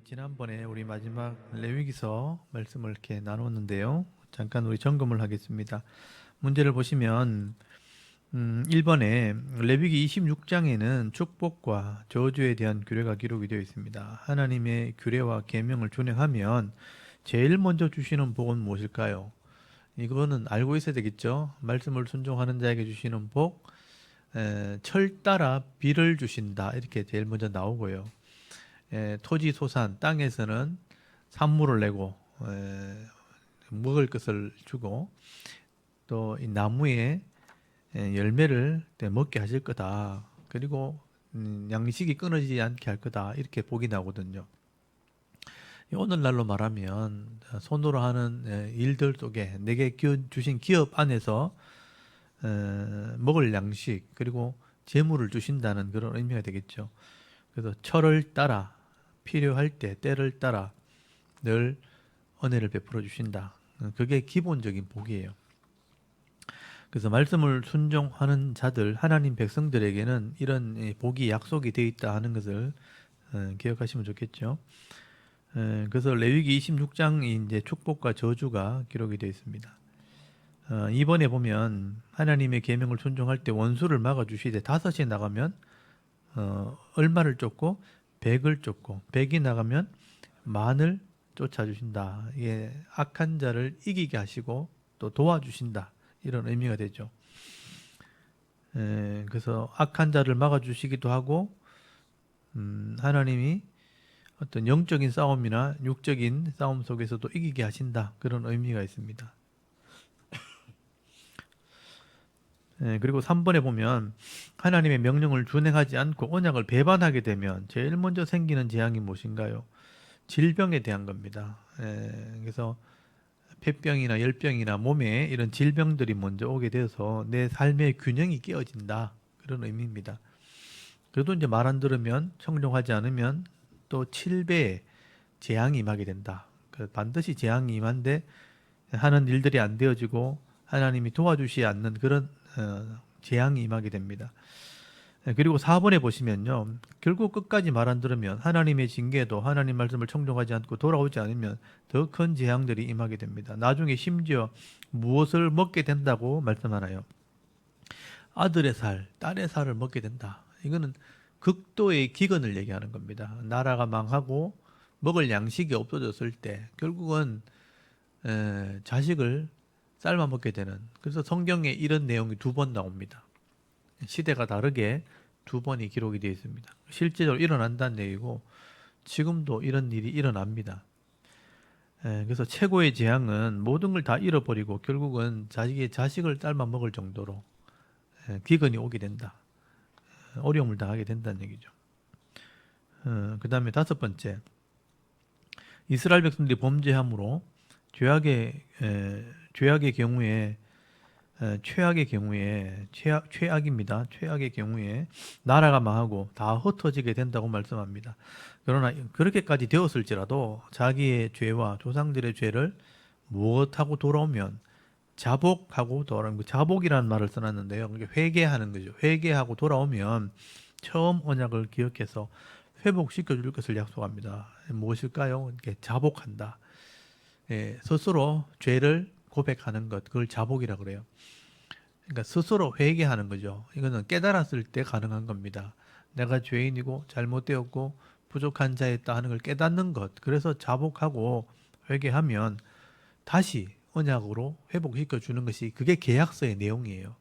지난번에 우리 마지막 레위기서 말씀을 이렇게 나눴는데요. 잠깐 우리 점검을 하겠습니다. 문제를 보시면 1번에 레위기 26장에는 축복과 저주에 대한 규례가 기록이 되어 있습니다. 하나님의 규례와 계명을 준행하면 제일 먼저 주시는 복은 무엇일까요? 이거는 알고 있어야 되겠죠. 말씀을 순종하는 자에게 주시는 복, 철 따라 비를 주신다, 이렇게 제일 먼저 나오고요. 토지 소산 땅에서는 산물을 내고 먹을 것을 주고 또 이 나무에 열매를 먹게 하실 거다. 그리고 양식이 끊어지지 않게 할 거다. 이렇게 복이 나오거든요. 오늘날로 말하면 손으로 하는 일들 속에 내게 주신 기업 안에서 먹을 양식 그리고 재물을 주신다는 그런 의미가 되겠죠. 그래서 철을 따라 필요할 때 때를 따라 늘 은혜를 베풀어 주신다. 그게 기본적인 복이에요. 그래서 말씀을 순종하는 자들, 하나님 백성들에게는 이런 복이 약속이 되어 있다 하는 것을 기억하시면 좋겠죠. 그래서 레위기 26장이 이제 축복과 저주가 기록이 되어 있습니다. 이번에 보면 하나님의 계명을 순종할 때 원수를 막아 주시되 5이 나가면 얼마를 쫓고 100을 쫓고 100이 나가면 10,000을 쫓아주신다. 이게 악한 자를 이기게 하시고 또 도와주신다. 이런 의미가 되죠. 그래서 악한 자를 막아주시기도 하고 하나님이 어떤 영적인 싸움이나 육적인 싸움 속에서도 이기게 하신다. 그런 의미가 있습니다. 그리고 3번에 보면 하나님의 명령을 준행하지 않고 언약을 배반하게 되면 제일 먼저 생기는 재앙이 무엇인가요? 질병에 대한 겁니다. 그래서 폐병이나 열병이나 몸에 이런 질병들이 먼저 오게 돼서 내 삶의 균형이 깨어진다. 그런 의미입니다. 그래도 이제 말 안 들으면 청종하지 않으면 또 7배의 재앙이 임하게 된다. 반드시 재앙이 임한데 하는 일들이 안 되어지고 하나님이 도와주시지 않는 그런 재앙이 임하게 됩니다. 그리고 4번에 보시면요. 결국 끝까지 말 안 들으면 하나님의 징계도 하나님 말씀을 청종하지 않고 돌아오지 않으면 더 큰 재앙들이 임하게 됩니다. 나중에 심지어 무엇을 먹게 된다고 말씀하나요? 아들의 살, 딸의 살을 먹게 된다. 이거는 극도의 기근을 얘기하는 겁니다. 나라가 망하고 먹을 양식이 없어졌을 때 결국은 자식을 삶아 먹게 되는. 그래서 성경에 이런 내용이 2번 나옵니다. 시대가 다르게 2번이 기록이 되어 있습니다. 실제로 일어난다는 얘기고 지금도 이런 일이 일어납니다. 그래서 최고의 재앙은 모든 걸 다 잃어버리고 결국은 자식의 자식을 삶아 먹을 정도로 기근이 오게 된다. 어려움을 당하게 된다는 얘기죠. 그 다음에 5번째, 이스라엘 백성들이 범죄함으로 죄악의 경우에 최악입니다. 최악의 경우에 나라가 망하고 다 흩어지게 된다고 말씀합니다. 그러나 그렇게까지 되었을지라도 자기의 죄와 조상들의 죄를 무엇하고 돌아오면 자복하고 돌아오는, 자복이라는 말을 써놨는데요. 회개하는 거죠. 회개하고 돌아오면 처음 언약을 기억해서 회복시켜 줄 것을 약속합니다. 무엇일까요? 이렇게 자복한다. 스스로 죄를 고백하는 것, 그걸 자복이라 그래요. 그러니까 스스로 회개하는 거죠. 이거는 깨달았을 때 가능한 겁니다. 내가 죄인이고 잘못되었고 부족한 자였다 하는 걸 깨닫는 것. 그래서 자복하고 회개하면 다시 언약으로 회복시켜 주는 것이 그게 계약서의 내용이에요.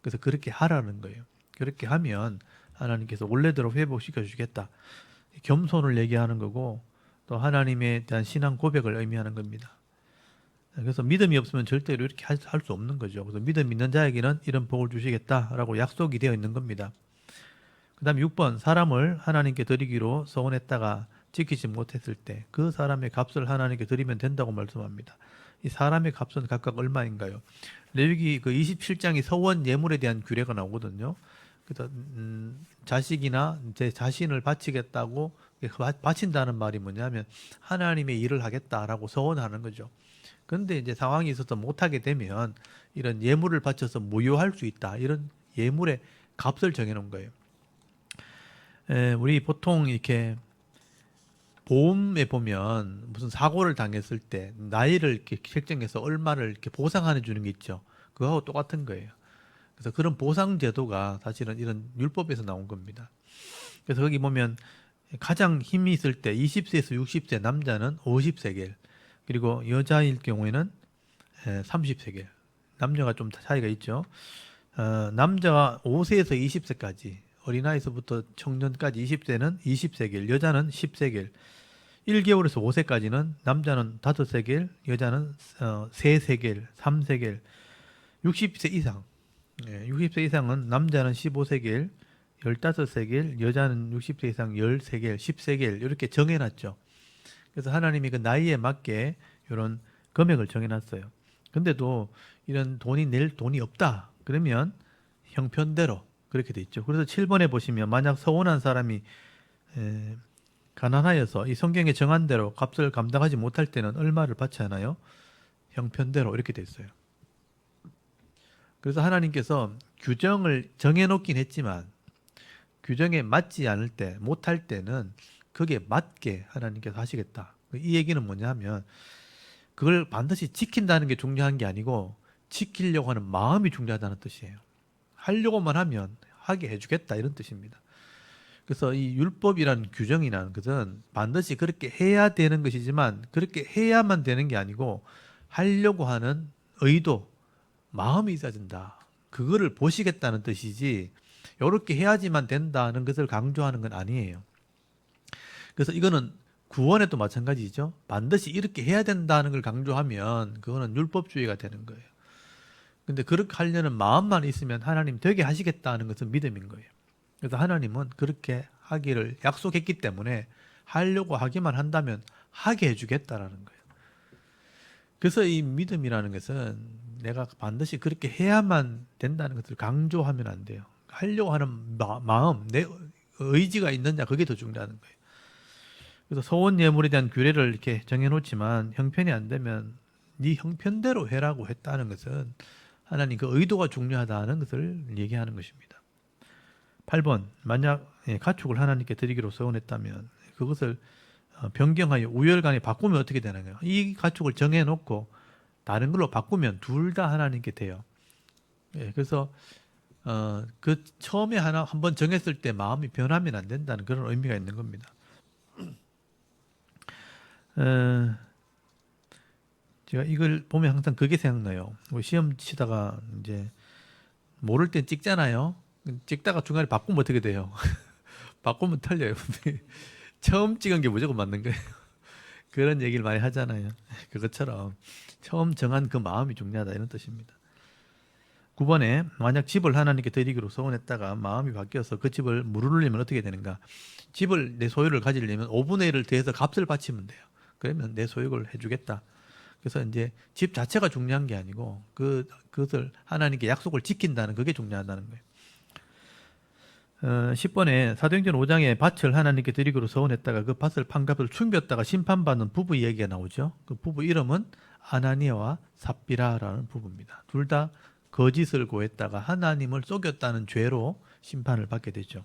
그래서 그렇게 하라는 거예요. 그렇게 하면 하나님께서 원래대로 회복시켜 주시겠다. 겸손을 얘기하는 거고 또 하나님에 대한 신앙 고백을 의미하는 겁니다. 그래서 믿음이 없으면 절대로 이렇게 할 수 없는 거죠. 그래서 믿음 있는 자에게는 이런 복을 주시겠다라고 약속이 되어 있는 겁니다. 그 다음에 6번, 사람을 하나님께 드리기로 서원했다가 지키지 못했을 때 그 사람의 값을 하나님께 드리면 된다고 말씀합니다. 이 사람의 값은 각각 얼마인가요? 레위기 그 27장이 서원 예물에 대한 규례가 나오거든요. 그래서 자식이나 제 자신을 바치겠다고, 바친다는 말이 뭐냐면 하나님의 일을 하겠다라고 서원하는 거죠. 그런데 이제 상황이 있어서 못하게 되면 이런 예물을 바쳐서 무효할 수 있다. 이런 예물의 값을 정해놓은 거예요. 우리 보통 이렇게 보험에 보면 무슨 사고를 당했을 때 나이를 이렇게 책정해서 얼마를 이렇게 보상해 주는 게 있죠. 그거하고 똑같은 거예요. 그래서 그런 보상 제도가 사실은 이런 율법에서 나온 겁니다. 그래서 거기 보면 가장 힘이 있을 때 20세에서 60세 남자는 50세겔, 그리고 여자일 경우에는 30세겔. 남녀가 좀 차이가 있죠. 남자가 5세에서 20세까지, 어린아이서부터 청년까지 20세는 20세겔, 여자는 10세겔. 1개월에서 5세까지는 남자는 5세겔, 여자는 3세겔, 3세겔. 60세 이상, 60세 이상은 남자는 15세겔, 15세겔, 여자는 60세 이상 13겔, 10세겔 이렇게 정해놨죠. 그래서 하나님이 그 나이에 맞게 이런 금액을 정해놨어요. 근데도 이런 돈이 낼 돈이 없다 그러면 형편대로 그렇게 돼 있죠. 그래서 7번에 보시면 만약 서원한 사람이 가난하여서 이 성경에 정한 대로 값을 감당하지 못할 때는 얼마를 받지 않아요? 형편대로 이렇게 돼 있어요. 그래서 하나님께서 규정을 정해놓긴 했지만 규정에 맞지 않을 때, 못할 때는 그게 맞게 하나님께서 하시겠다. 이 얘기는 뭐냐 하면 그걸 반드시 지킨다는 게 중요한 게 아니고 지키려고 하는 마음이 중요하다는 뜻이에요. 하려고만 하면 하게 해주겠다 이런 뜻입니다. 그래서 이 율법이라는 규정이라는 것은 반드시 그렇게 해야 되는 것이지만 그렇게 해야만 되는 게 아니고 하려고 하는 의도, 마음이 있어야 된다. 그거를 보시겠다는 뜻이지 이렇게 해야지만 된다는 것을 강조하는 건 아니에요. 그래서 이거는 구원에도 마찬가지죠. 반드시 이렇게 해야 된다는 걸 강조하면 그거는 율법주의가 되는 거예요. 근데 그렇게 하려는 마음만 있으면 하나님 되게 하시겠다는 것은 믿음인 거예요. 그래서 하나님은 그렇게 하기를 약속했기 때문에 하려고 하기만 한다면 하게 해주겠다라는 거예요. 그래서 이 믿음이라는 것은 내가 반드시 그렇게 해야만 된다는 것을 강조하면 안 돼요. 하려고 하는 마음, 내 의지가 있느냐 그게 더 중요한 거예요. 그래서 소원 예물에 대한 규례를 이렇게 정해놓지만 형편이 안 되면 네 형편대로 해라고 했다는 것은 하나님 그 의도가 중요하다는 것을 얘기하는 것입니다. 8번 만약 가축을 하나님께 드리기로 소원했다면 그것을 변경하여 우열간에 바꾸면 어떻게 되나요? 이 가축을 정해놓고 다른 걸로 바꾸면 둘 다 하나님께 돼요. 그래서 그 처음에 한번 정했을 때 마음이 변하면 안 된다는 그런 의미가 있는 겁니다. 제가 이걸 보면 항상 그게 생각나요. 우리 시험 치다가 이제 모를 땐 찍잖아요. 찍다가 중간에 바꾸면 어떻게 돼요? 바꾸면 틀려요. 처음 찍은 게 무조건 맞는 거예요. 그런 얘기를 많이 하잖아요. 그것처럼 처음 정한 그 마음이 중요하다 이런 뜻입니다. 9번에 만약 집을 하나님께 드리기로 소원했다가 마음이 바뀌어서 그 집을 무르르려면 어떻게 되는가? 집을 내 소유를 가지려면 5분의 1을 더해서 값을 바치면 돼요. 그러면 내 소유를 해주겠다. 그래서 이제 집 자체가 중요한 게 아니고 그것을 하나님께 약속을 지킨다는 그게 중요하다는 거예요. 10번에 사도행전 5장에 밭을 하나님께 드리기로 서원했다가 그 밭을 판값을 숨겼다가 심판받는 부부 이야기가 나오죠. 그 부부 이름은 아나니아와 삽비라라는 부부입니다. 둘 다 거짓을 고했다가 하나님을 속였다는 죄로 심판을 받게 되죠.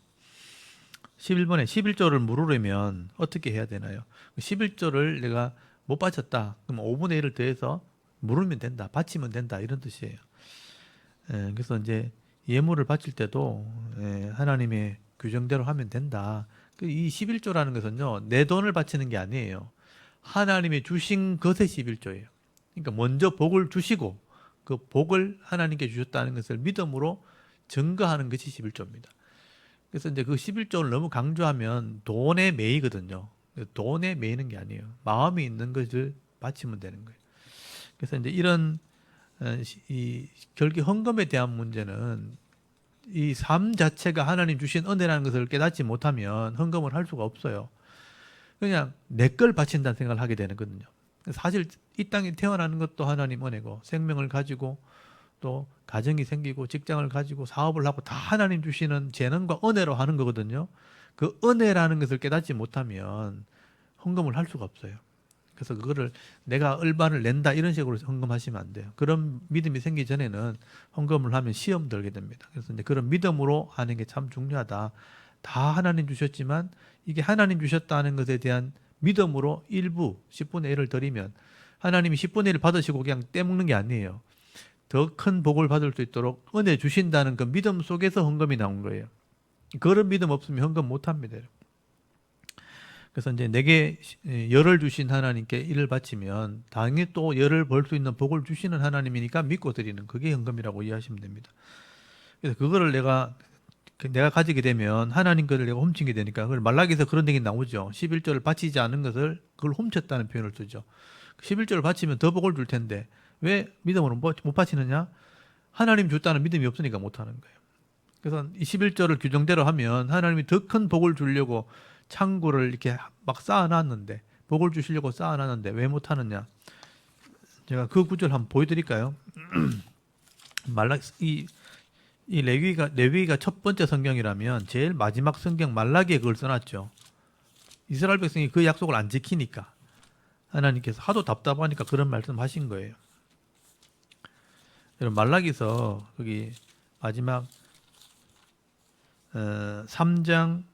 11번에 11조를 물으려면 어떻게 해야 되나요? 11조를 내가 못 바쳤다. 그럼 5분의 1을 더해서 물으면 된다. 바치면 된다. 이런 뜻이에요. 그래서 이제 예물을 바칠 때도 하나님의 규정대로 하면 된다. 이 11조라는 것은요, 내 돈을 바치는 게 아니에요. 하나님이 주신 것의 11조예요. 그러니까 먼저 복을 주시고 그 복을 하나님께 주셨다는 것을 믿음으로 증거하는 것이 11조입니다. 그래서 이제 그 11조를 너무 강조하면 돈에 매이거든요. 돈에 매이는 게 아니에요. 마음이 있는 것을 바치면 되는 거예요. 그래서 이제 이런 이 결기 헌금에 대한 문제는 이 삶 자체가 하나님 주신 은혜라는 것을 깨닫지 못하면 헌금을 할 수가 없어요. 그냥 내 걸 바친다는 생각을 하게 되는 거거든요. 사실 이 땅에 태어나는 것도 하나님 은혜고 생명을 가지고 또 가정이 생기고 직장을 가지고 사업을 하고 다 하나님 주시는 재능과 은혜로 하는 거거든요. 그 은혜라는 것을 깨닫지 못하면 헌금을 할 수가 없어요. 그래서 그거를 내가 얼마를 낸다 이런 식으로 헌금하시면 안 돼요. 그런 믿음이 생기기 전에는 헌금을 하면 시험 들게 됩니다. 그래서 이제 그런 믿음으로 하는 게 참 중요하다. 다 하나님 주셨지만 이게 하나님 주셨다는 것에 대한 믿음으로 일부 10분의 1을 드리면 하나님이 10분의 1 받으시고 그냥 떼먹는 게 아니에요. 더 큰 복을 받을 수 있도록 은혜 주신다는 그 믿음 속에서 헌금이 나온 거예요. 그런 믿음 없으면 헌금 못 합니다. 그래서 이제 내게 열을 주신 하나님께 일을 바치면 당연히 또 열을 벌 수 있는 복을 주시는 하나님이니까 믿고 드리는 그게 헌금이라고 이해하시면 됩니다. 그래서 그거를 내가 가지게 되면 하나님 것을 내가 훔친 게 되니까 그걸 말라기에서 그런 얘기 나오죠. 11조를 바치지 않은 것을 그걸 훔쳤다는 표현을 쓰죠. 11조를 바치면 더 복을 줄 텐데 왜 믿음으로 못 바치느냐? 하나님 줬다는 믿음이 없으니까 못 하는 거예요. 그래서 이 11조를 규정대로 하면 하나님이 더 큰 복을 주려고 창고를 이렇게 막 쌓아놨는데 복을 주시려고 쌓아놨는데 왜 못하느냐? 제가 그 구절 한번 보여드릴까요? 이 레위기가 첫 번째 성경이라면 제일 마지막 성경 말라기에 그걸 써놨죠. 이스라엘 백성이 그 약속을 안 지키니까 하나님께서 하도 답답하니까 그런 말씀하신 거예요. 여러분 말라기서 거기 마지막 3장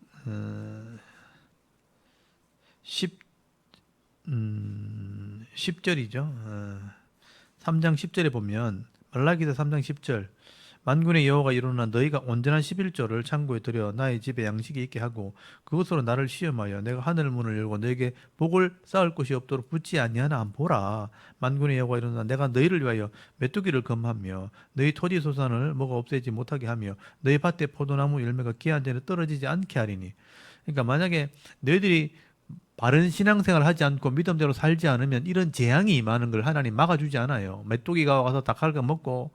10절이죠. 3장 10절에 보면 말라기서 3장 10절 만군의 여호와가 이르노나 너희가 온전한 11조를 창고에 들여 나의 집에 양식이 있게 하고 그것으로 나를 시험하여 내가 하늘 문을 열고 너에게 복을 쌓을 곳이 없도록 붙지 아니하나 한번 보라. 만군의 여호와가 이르노나 내가 너희를 위하여 메뚜기를 금하며 너희 토지 소산을 뭐가 없애지 못하게 하며 너희 밭에 포도나무 열매가 기한 전에 떨어지지 않게 하리니. 그러니까 만약에 너희들이 바른 신앙생활을 하지 않고 믿음대로 살지 않으면 이런 재앙이 임하는 걸 하나님 막아주지 않아요. 메뚜기가 와서 닭갈가 먹고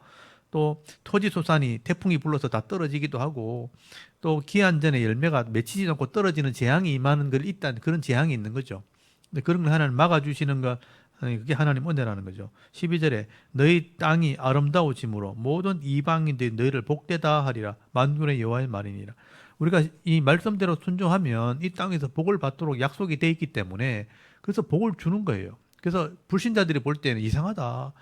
또 토지 소산이 태풍이 불러서 다 떨어지기도 하고 또 기한 전에 열매가 맺히지도 않고 떨어지는 재앙이 임하는 걸 있다는 그런 재앙이 있는 거죠. 근데 그런 걸 하나님 막아주시는 것 그게 하나님 은혜라는 거죠. 12절에 너희 땅이 아름다워짐으로 모든 이방인들이 너희를 복되다 하리라. 만군의 여호와의 말이니라. 우리가 이 말씀대로 순종하면 이 땅에서 복을 받도록 약속이 돼 있기 때문에 그래서 복을 주는 거예요. 그래서 불신자들이 볼 때는 이상하다.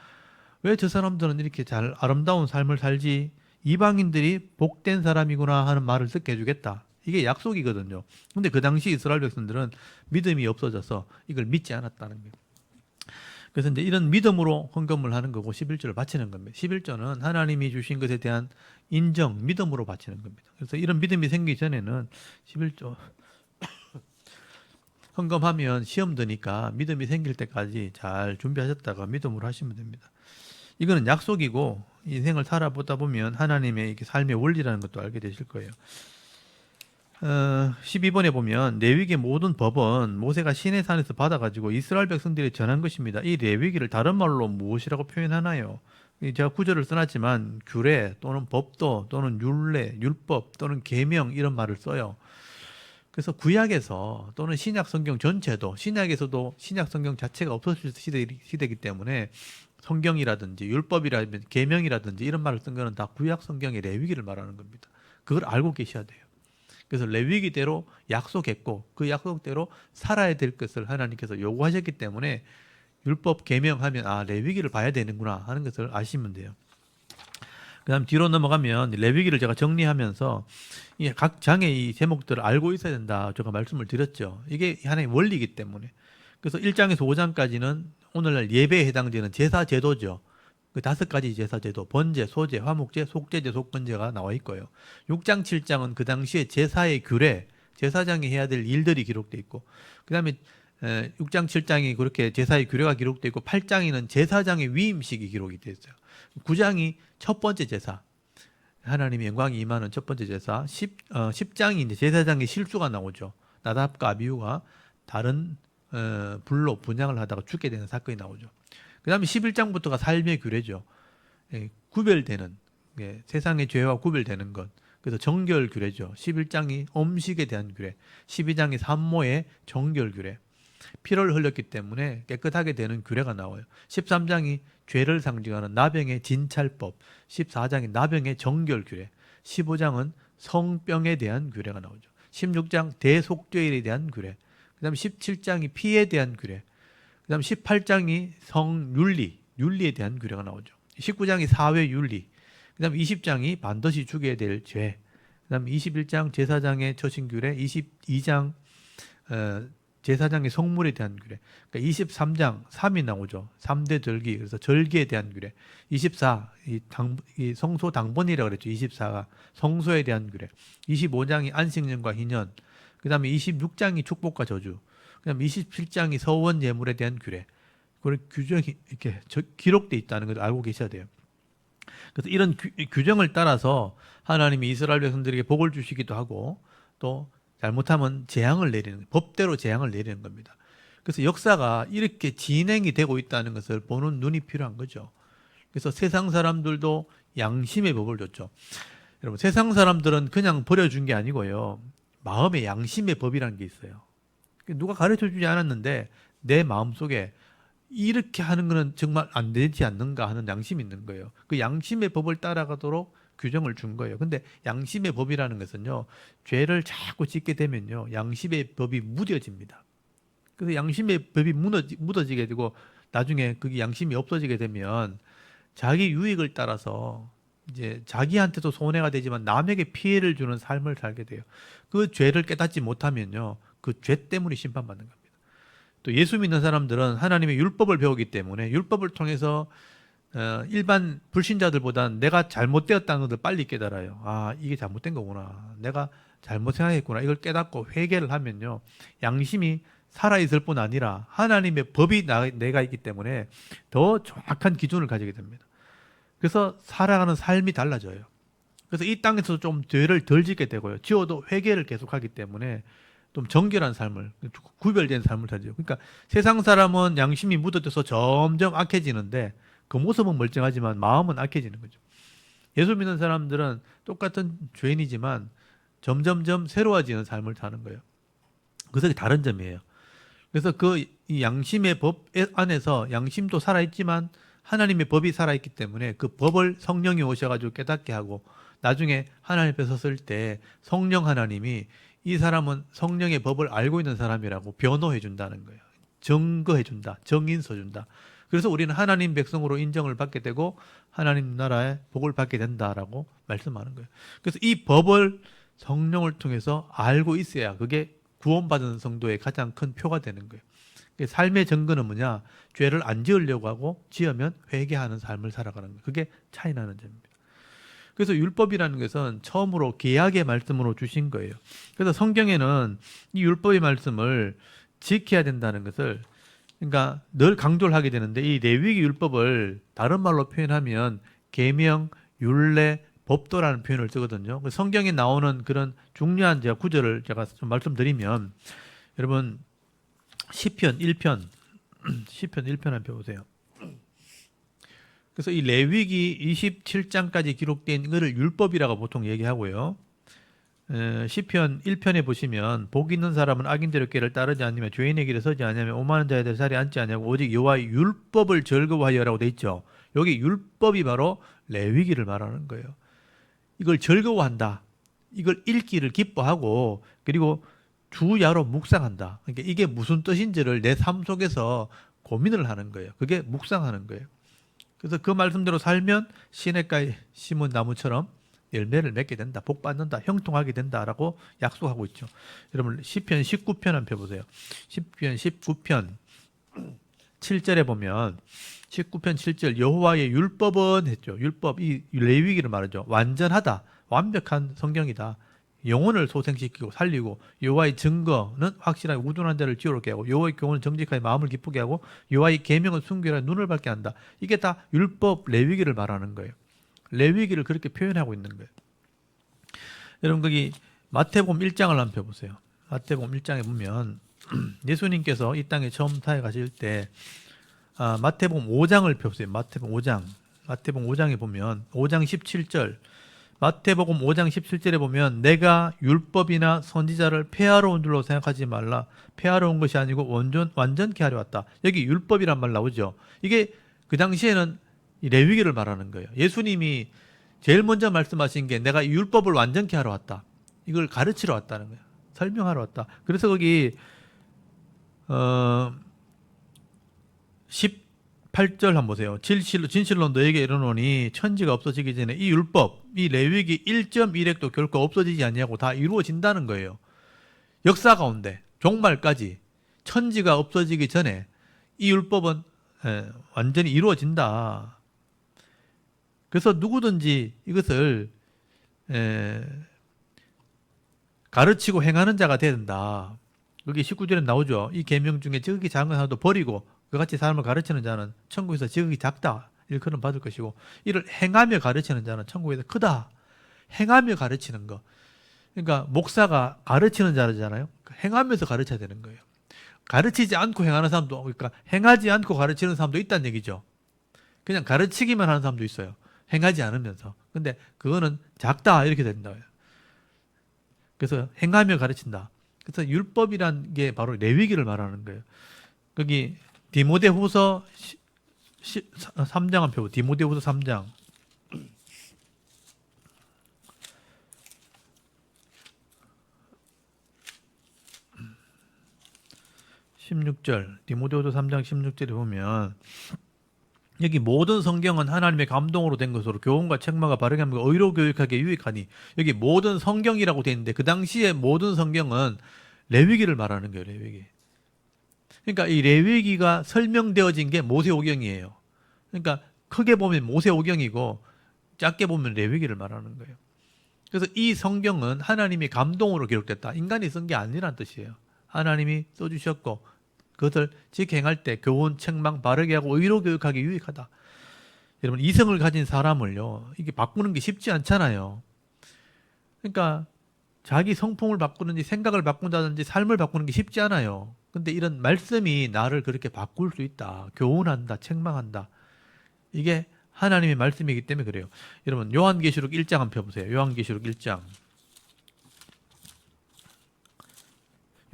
왜 저 사람들은 이렇게 잘 아름다운 삶을 살지? 이방인들이 복된 사람이구나 하는 말을 듣게 해주겠다. 이게 약속이거든요. 근데 그 당시 이스라엘 백성들은 믿음이 없어져서 이걸 믿지 않았다는 거예요. 그래서 이제 이런 믿음으로 헌금을 하는 거고 11조를 바치는 겁니다. 11조는 하나님이 주신 것에 대한 인정, 믿음으로 바치는 겁니다. 그래서 이런 믿음이 생기기 전에는 11조 헌금하면 시험 드니까 믿음이 생길 때까지 잘 준비하셨다가 믿음으로 하시면 됩니다. 이거는 약속이고 인생을 살아보다 보면 하나님의 이렇게 삶의 원리라는 것도 알게 되실 거예요. 12번에 보면 레위기의 모든 법은 모세가 시내산에서 받아가지고 이스라엘 백성들이 전한 것입니다. 이 레위기를 다른 말로 무엇이라고 표현하나요? 제가 구절을 써놨지만 규례 또는 법도 또는 율례, 율법 또는 계명 이런 말을 써요. 그래서 구약에서 또는 신약 성경 전체도 신약에서도 신약 성경 자체가 없었을 시대이기 때문에 성경이라든지 율법이라든지 계명이라든지 이런 말을 쓴 거는 다 구약 성경의 레위기를 말하는 겁니다. 그걸 알고 계셔야 돼요. 그래서 레위기대로 약속했고 그 약속대로 살아야 될 것을 하나님께서 요구하셨기 때문에 율법 계명하면 아 레위기를 봐야 되는구나 하는 것을 아시면 돼요. 그다음 뒤로 넘어가면 레위기를 제가 정리하면서 각 장의 이 제목들을 알고 있어야 된다. 제가 말씀을 드렸죠. 이게 하나의 원리이기 때문에. 그래서 1장에서 5장까지는 오늘날 예배에 해당되는 제사 제도죠. 그 5가지 제사 제도, 번제, 소제, 화목제, 속제제, 속건제가 나와 있고요. 6장, 7장은 그 당시에 제사의 규례, 제사장이 해야 될 일들이 기록되어 있고, 그 다음에 6장, 7장이 그렇게 제사의 규례가 기록되어 있고, 8장에는 제사장의 위임식이 기록이 되어 있어요. 9장이 첫 번째 제사, 하나님의 영광이 임하는 첫 번째 제사, 10장이 이제 제사장의 실수가 나오죠. 나답과 아비후가 다른 불로 분향을 하다가 죽게 되는 사건이 나오죠. 그 다음에 11장부터가 삶의 규례죠. 구별되는, 세상의 죄와 구별되는 것. 그래서 정결 규례죠. 11장이 음식에 대한 규례, 12장이 산모의 정결 규례. 피를 흘렸기 때문에 깨끗하게 되는 규례가 나와요. 13장이 죄를 상징하는 나병의 진찰법, 14장이 나병의 정결 규례, 15장은 성병에 대한 규례가 나오죠. 16장 대속죄일에 대한 규례, 그 다음에 17장이 피에 대한 규례, 그 다음에 18장이 성윤리, 윤리에 대한 규례가 나오죠. 19장이 사회윤리, 그 다음에 20장이 반드시 죽여야 될 죄, 그 다음에 21장 제사장의 처신규례, 22장 제사장의 성물에 대한 규례. 그러니까 23장 3이 나오죠. 3대 절기. 그래서 절기에 대한 규례. 24, 이 성소 당번이라고 그랬죠. 24가 성소에 대한 규례. 25장이 안식년과 희년. 그다음에 26장이 축복과 저주. 그다음에 27장이 서원 예물에 대한 규례. 그 규정이 이렇게 기록돼 있다는 걸 알고 계셔야 돼요. 그래서 이런 규정을 따라서 하나님이 이스라엘 백성들에게 복을 주시기도 하고 또 잘못하면 재앙을 내리는, 법대로 재앙을 내리는 겁니다. 그래서 역사가 이렇게 진행이 되고 있다는 것을 보는 눈이 필요한 거죠. 그래서 세상 사람들도 양심의 법을 줬죠. 여러분, 세상 사람들은 그냥 버려준 게 아니고요. 마음의 양심의 법이라는 게 있어요. 누가 가르쳐 주지 않았는데 내 마음속에 이렇게 하는 거는 정말 안 되지 않는가 하는 양심이 있는 거예요. 그 양심의 법을 따라가도록 규정을 준 거예요. 근데 양심의 법이라는 것은요, 죄를 자꾸 짓게 되면요, 양심의 법이 무뎌집니다. 그래서 양심의 법이 묻어지게 되고 나중에 그게 양심이 없어지게 되면 자기 유익을 따라서 이제 자기한테도 손해가 되지만 남에게 피해를 주는 삶을 살게 돼요. 그 죄를 깨닫지 못하면요, 그 죄 때문에 심판받는 겁니다. 또 예수 믿는 사람들은 하나님의 율법을 배우기 때문에 율법을 통해서 일반 불신자들보다는 내가 잘못되었다는 것을 빨리 깨달아요. 아, 이게 잘못된 거구나. 내가 잘못 생각했구나. 이걸 깨닫고 회개를 하면요, 양심이 살아있을 뿐 아니라 하나님의 법이 내가 있기 때문에 더 정확한 기준을 가지게 됩니다. 그래서 살아가는 삶이 달라져요. 그래서 이 땅에서 좀 죄를 덜 짓게 되고요. 지어도 회개를 계속하기 때문에 좀 정결한 삶을, 구별된 삶을 살죠. 그러니까 세상 사람은 양심이 묻어져서 점점 악해지는데 그 모습은 멀쩡하지만 마음은 악해지는 거죠. 예수 믿는 사람들은 똑같은 죄인이지만 점점점 새로워지는 삶을 사는 거예요. 그것이 다른 점이에요. 그래서 이 양심의 법 안에서 양심도 살아있지만 하나님의 법이 살아있기 때문에 그 법을 성령이 오셔가지고 깨닫게 하고 나중에 하나님 앞에 섰을 때 성령 하나님이 이 사람은 성령의 법을 알고 있는 사람이라고 변호해 준다는 거예요. 증거해 준다. 정인 서준다. 그래서 우리는 하나님 백성으로 인정을 받게 되고 하나님 나라의 복을 받게 된다라고 말씀하는 거예요. 그래서 이 법을 성령을 통해서 알고 있어야 그게 구원받은 성도의 가장 큰 표가 되는 거예요. 삶의 증거는 뭐냐? 죄를 안 지으려고 하고 지으면 회개하는 삶을 살아가는 거예요. 그게 차이 나는 점입니다. 그래서 율법이라는 것은 처음으로 계약의 말씀으로 주신 거예요. 그래서 성경에는 이 율법의 말씀을 지켜야 된다는 것을, 그러니까 늘 강조를 하게 되는데, 이 레위기 율법을 다른 말로 표현하면 계명, 율례, 법도라는 표현을 쓰거든요. 성경에 나오는 그런 중요한 구절을 제가 좀 말씀드리면, 여러분 시편 1편 시편 1편 한번 보세요. 그래서 이 레위기 27장까지 기록된 이거를 율법이라고 보통 얘기하고요. 시편 1편에 보시면 복 있는 사람은 악인들의 꾀를 따르지 않으며 죄인의 길에 서지 않으며 오만한 자들의 자리에 앉지 않냐고 오직 여호와의 율법을 즐거워하여라고 돼 있죠. 여기 율법이 바로 레위기를 말하는 거예요. 이걸 즐거워한다. 이걸 읽기를 기뻐하고 그리고 주야로 묵상한다. 그러니까 이게 무슨 뜻인지를 내 삶 속에서 고민을 하는 거예요. 그게 묵상하는 거예요. 그래서 그 말씀대로 살면 시냇가에 심은 나무처럼 열매를 맺게 된다. 복 받는다. 형통하게 된다라고 약속하고 있죠. 여러분 시편 19편 한번 펴보세요. 시편 19편 7절에 보면 19편 7절 여호와의 율법은 했죠. 율법, 이 레위기를 말하죠. 완전하다. 완벽한 성경이다. 영혼을 소생시키고 살리고 여호와의 증거는 확실하게 우둔한 자를 지혜롭게 하고 여호와의 교훈은 정직하게 마음을 기쁘게 하고 여호와의 계명은 순결하게 눈을 밝게 한다. 이게 다 율법 레위기를 말하는 거예요. 레위기를 그렇게 표현하고 있는 거예요. 여러분 거기 마태복음 1장을 한번 펴보세요. 마태복음 1장에 보면 예수님께서 이 땅에 처음 사회 가실 때 마태복음 5장을 펴보세요. 마태복음 5장. 마태복음 5장에 보면 5장 17절 마태복음 5장 17절에 보면 내가 율법이나 선지자를 폐하러 온 줄로 생각하지 말라. 폐하러 온 것이 아니고 완전케 하려 왔다. 여기 율법이란 말 나오죠. 이게 그 당시에는 이 레위기를 말하는 거예요. 예수님이 제일 먼저 말씀하신 게 내가 율법을 완전케 하러 왔다. 이걸 가르치러 왔다는 거예요. 설명하러 왔다. 그래서 거기 18절 한번 보세요. 진실로 너에게 이르노니 천지가 없어지기 전에 이 율법, 이 레위기 1.1획도 결코 없어지지 아니하고 다 이루어진다는 거예요. 역사 가운데 종말까지 천지가 없어지기 전에 이 율법은 완전히 이루어진다. 그래서 누구든지 이것을 가르치고 행하는 자가 돼야 된다. 여기 19절에 나오죠. 이 계명 중에 지극히 작은 하나도 버리고 그같이 사람을 가르치는 자는 천국에서 지극히 작다. 일컬음 받을 것이고 이를 행하며 가르치는 자는 천국에서 크다. 행하며 가르치는 거. 그러니까 목사가 가르치는 자잖아요. 행하면서 가르쳐야 되는 거예요. 가르치지 않고 행하는 사람도, 그러니까 행하지 않고 가르치는 사람도 있다는 얘기죠. 그냥 가르치기만 하는 사람도 있어요. 행하지 않으면서. 근데 그거는 작다 이렇게 된다. 그래서 행하며 가르친다. 그래서 율법이란 게 바로 레위기를 말하는 거예요. 거기 디모데후서 3장 한 표, 디모데후서 3장. 16절, 디모데후서 3장 16절에 보면 여기 모든 성경은 하나님의 감동으로 된 것으로 교훈과 책망과 바르게 함과 의로 교육하기에 유익하니 여기 모든 성경이라고 되어 있는데 그 당시에 모든 성경은 레위기를 말하는 거예요. 레위기. 그러니까 이 레위기가 설명되어진 게 모세오경이에요. 그러니까 크게 보면 모세오경이고 작게 보면 레위기를 말하는 거예요. 그래서 이 성경은 하나님이 감동으로 기록됐다. 인간이 쓴 게 아니란 뜻이에요. 하나님이 써주셨고 그것을 직행할 때 교훈, 책망, 바르게 하고 의로 교육하기 유익하다. 여러분 이성을 가진 사람을요 이게 바꾸는 게 쉽지 않잖아요. 그러니까 자기 성품을 바꾸는지 생각을 바꾼다든지 삶을 바꾸는 게 쉽지 않아요. 근데 이런 말씀이 나를 그렇게 바꿀 수 있다. 교훈한다, 책망한다. 이게 하나님의 말씀이기 때문에 그래요. 여러분 요한계시록 1장 한번 펴보세요. 요한계시록 1장.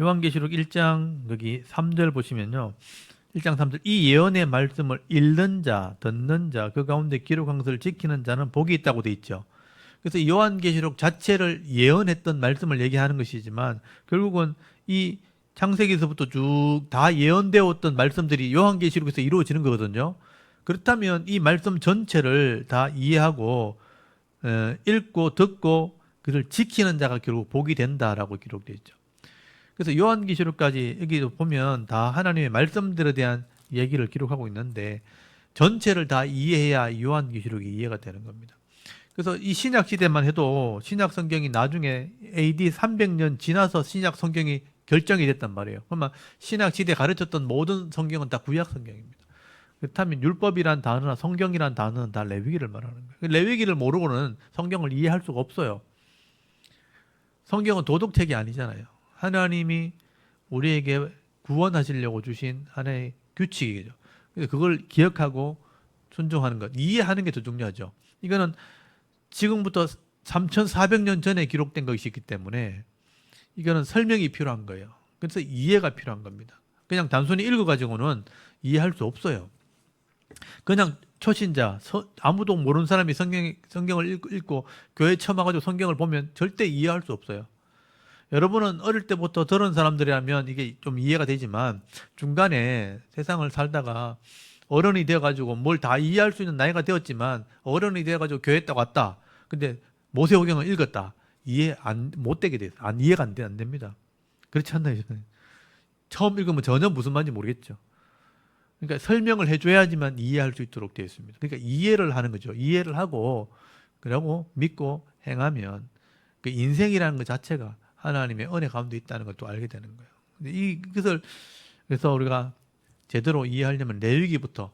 요한계시록 1장 여기 3절 보시면요. 1장 3절 이 예언의 말씀을 읽는 자, 듣는 자, 그 가운데 기록한 것을 지키는 자는 복이 있다고 돼 있죠. 그래서 이 요한계시록 자체를 예언했던 말씀을 얘기하는 것이지만 결국은 이 창세기에서부터 쭉 다 예언되었던 말씀들이 요한계시록에서 이루어지는 거거든요. 그렇다면 이 말씀 전체를 다 이해하고 읽고 듣고 그를 지키는 자가 결국 복이 된다라고 기록되어 있죠. 그래서 요한계시록까지 여기 보면 다 하나님의 말씀들에 대한 얘기를 기록하고 있는데 전체를 다 이해해야 요한계시록이 이해가 되는 겁니다. 그래서 이 신약 시대만 해도 신약 성경이 나중에 AD 300년 지나서 신약 성경이 결정이 됐단 말이에요. 그러면 신약 시대 가르쳤던 모든 성경은 다 구약 성경입니다. 그렇다면 율법이란 단어나 성경이란 단어는 다 레위기를 말하는 거예요. 레위기를 모르고는 성경을 이해할 수가 없어요. 성경은 도덕책이 아니잖아요. 하나님이 우리에게 구원하시려고 주신 하나의 규칙이죠. 그걸 기억하고 순종하는 것, 이해하는 게 더 중요하죠. 이거는 지금부터 3,400년 전에 기록된 것이기 때문에 이거는 설명이 필요한 거예요. 그래서 이해가 필요한 겁니다. 그냥 단순히 읽어가지고는 이해할 수 없어요. 그냥 초신자, 아무도 모르는 사람이 성경을 읽고 교회 처음 와가지고 성경을 보면 절대 이해할 수 없어요. 여러분은 어릴 때부터 들은 사람들이라면 이게 좀 이해가 되지만 중간에 세상을 살다가 어른이 되어가지고 뭘 다 이해할 수 있는 나이가 되었지만 어른이 되어가지고 교회 딱 왔다. 근데 모세오경을 읽었다. 이해 못 되게 돼요. 이해가 안 됩니다. 그렇지 않나요? 처음 읽으면 전혀 무슨 말인지 모르겠죠. 그러니까 설명을 해줘야지만 이해할 수 있도록 되어 있습니다. 그러니까 이해를 하는 거죠. 이해를 하고 그러고 믿고 행하면 그 인생이라는 것 자체가 하나님의 은혜 가운데 있다는 것도 알게 되는 거예요. 이것을 그래서 우리가 제대로 이해하려면 레위기부터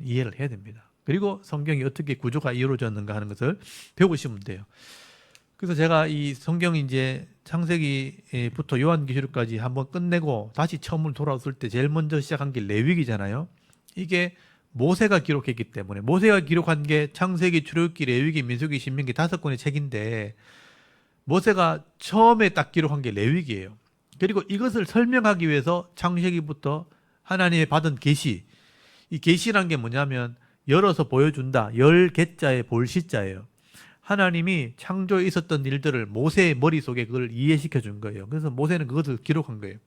이해를 해야 됩니다. 그리고 성경이 어떻게 구조가 이루어졌는가 하는 것을 배우시면 돼요. 그래서 제가 이 성경 이제 창세기부터 요한계시록까지 한번 끝내고 다시 처음으로 돌아왔을 때 제일 먼저 시작한 게 레위기잖아요. 이게 모세가 기록했기 때문에 모세가 기록한 게 창세기, 출애굽기, 레위기, 민수기, 신명기 5권의 책인데 모세가 처음에 딱 기록한 게 레위기예요. 그리고 이것을 설명하기 위해서 창세기부터 하나님의 받은 계시, 이 계시란 게 뭐냐면 열어서 보여준다. 열 개자의 볼시자예요. 하나님이 창조에 있었던 일들을 모세의 머릿속에 그걸 이해시켜 준 거예요. 그래서 모세는 그것을 기록한 거예요.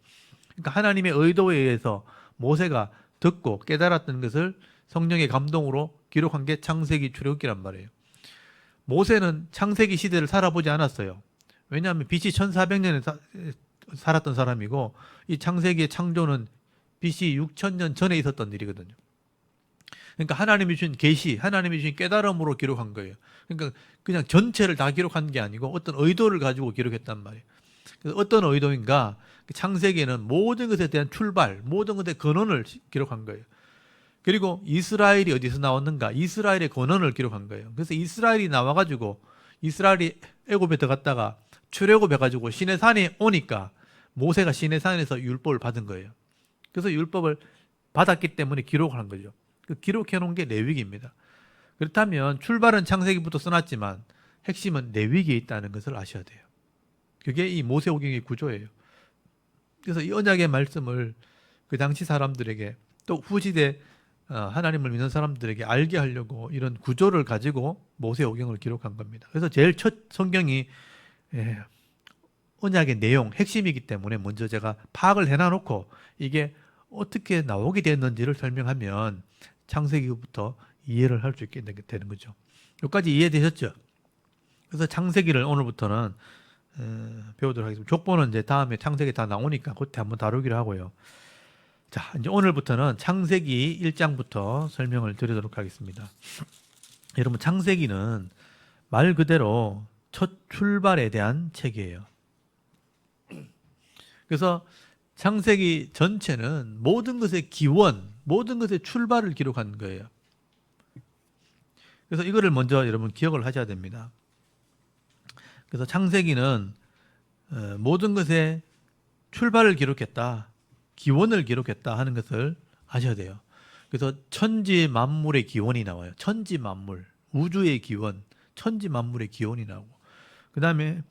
그러니까 하나님의 의도에 의해서 모세가 듣고 깨달았던 것을 성령의 감동으로 기록한 게 창세기, 출애굽기란 말이에요. 모세는 창세기 시대를 살아보지 않았어요. 왜냐하면 BC 1400년에 살았던 사람이고 이 창세기의 창조는 BC 6000년 전에 있었던 일이거든요. 그러니까 하나님이 주신 계시, 하나님이 주신 깨달음으로 기록한 거예요. 그러니까 그냥 전체를 다 기록한 게 아니고 어떤 의도를 가지고 기록했단 말이에요. 그래서 어떤 의도인가? 창세기에는 모든 것에 대한 출발, 모든 것의 근원을 기록한 거예요. 그리고 이스라엘이 어디서 나왔는가? 이스라엘의 근원을 기록한 거예요. 그래서 이스라엘이 나와가지고 이스라엘이 애굽에 들어갔다가 출애굽해가지고 시내산에 오니까 모세가 시내산에서 율법을 받은 거예요. 그래서 율법을 받았기 때문에 기록을 한 거죠. 그 기록해 놓은 게 레위기입니다. 그렇다면 출발은 창세기부터 써놨지만 핵심은 레위기에 있다는 것을 아셔야 돼요. 그게 이 모세오경의 구조예요. 그래서 이 언약의 말씀을 그 당시 사람들에게 또 후시대 하나님을 믿는 사람들에게 알게 하려고 이런 구조를 가지고 모세오경을 기록한 겁니다. 그래서 제일 첫 성경이 언약의 내용, 핵심이기 때문에 먼저 제가 파악을 해놔놓고 이게 어떻게 나오게 됐는지를 설명하면 창세기부터 이해를 할 수 있게 되는 거죠. 여기까지 이해되셨죠? 그래서 창세기를 오늘부터는 배우도록 하겠습니다. 족보는 이제 다음에 창세기 다 나오니까 그때 한번 다루기로 하고요. 자, 이제 오늘부터는 창세기 1장부터 설명을 드리도록 하겠습니다. 여러분, 창세기는 말 그대로 첫 출발에 대한 책이에요. 그래서 창세기 전체는 모든 것의 기원, 모든 것의 출발을 기록한 거예요. 그래서 이거를 먼저 여러분 기억을 하셔야 됩니다. 그래서 창세기는 모든 것의 출발을 기록했다, 기원을 기록했다 하는 것을 아셔야 돼요. 그래서 천지 만물의 기원이 나와요. 천지 만물, 우주의 기원, 천지 만물의 기원이 나오고, 그 다음에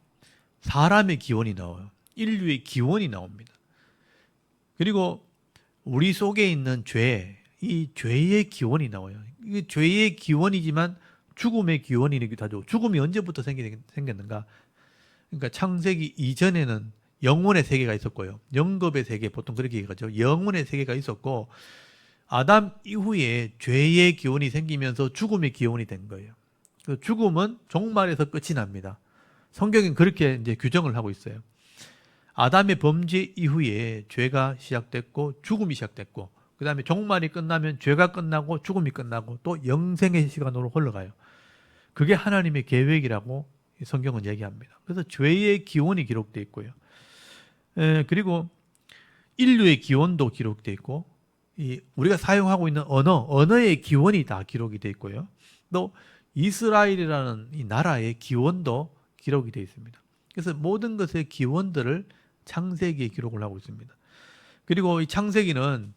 사람의 기원이 나와요. 인류의 기원이 나옵니다. 그리고 우리 속에 있는 죄, 이 죄의 기원이 나와요. 이게 죄의 기원이지만 죽음의 기원이기도 하죠. 죽음이 언제부터 생겼는가? 그러니까 창세기 이전에는 영혼의 세계가 있었고요. 영겁의 세계, 보통 그렇게 얘기하죠. 영혼의 세계가 있었고, 아담 이후에 죄의 기원이 생기면서 죽음의 기원이 된 거예요. 그래서 죽음은 종말에서 끝이 납니다. 성경은 그렇게 이제 규정을 하고 있어요. 아담의 범죄 이후에 죄가 시작됐고 죽음이 시작됐고, 그 다음에 종말이 끝나면 죄가 끝나고 죽음이 끝나고 또 영생의 시간으로 흘러가요. 그게 하나님의 계획이라고 성경은 얘기합니다. 그래서 죄의 기원이 기록되어 있고요. 그리고 인류의 기원도 기록되어 있고, 우리가 사용하고 있는 언어의 기원이 다 기록이 되어 있고요. 또 이스라엘이라는 이 나라의 기원도 기록이 되어 있습니다. 그래서 모든 것의 기원들을 창세기에 기록을 하고 있습니다. 그리고 이 창세기는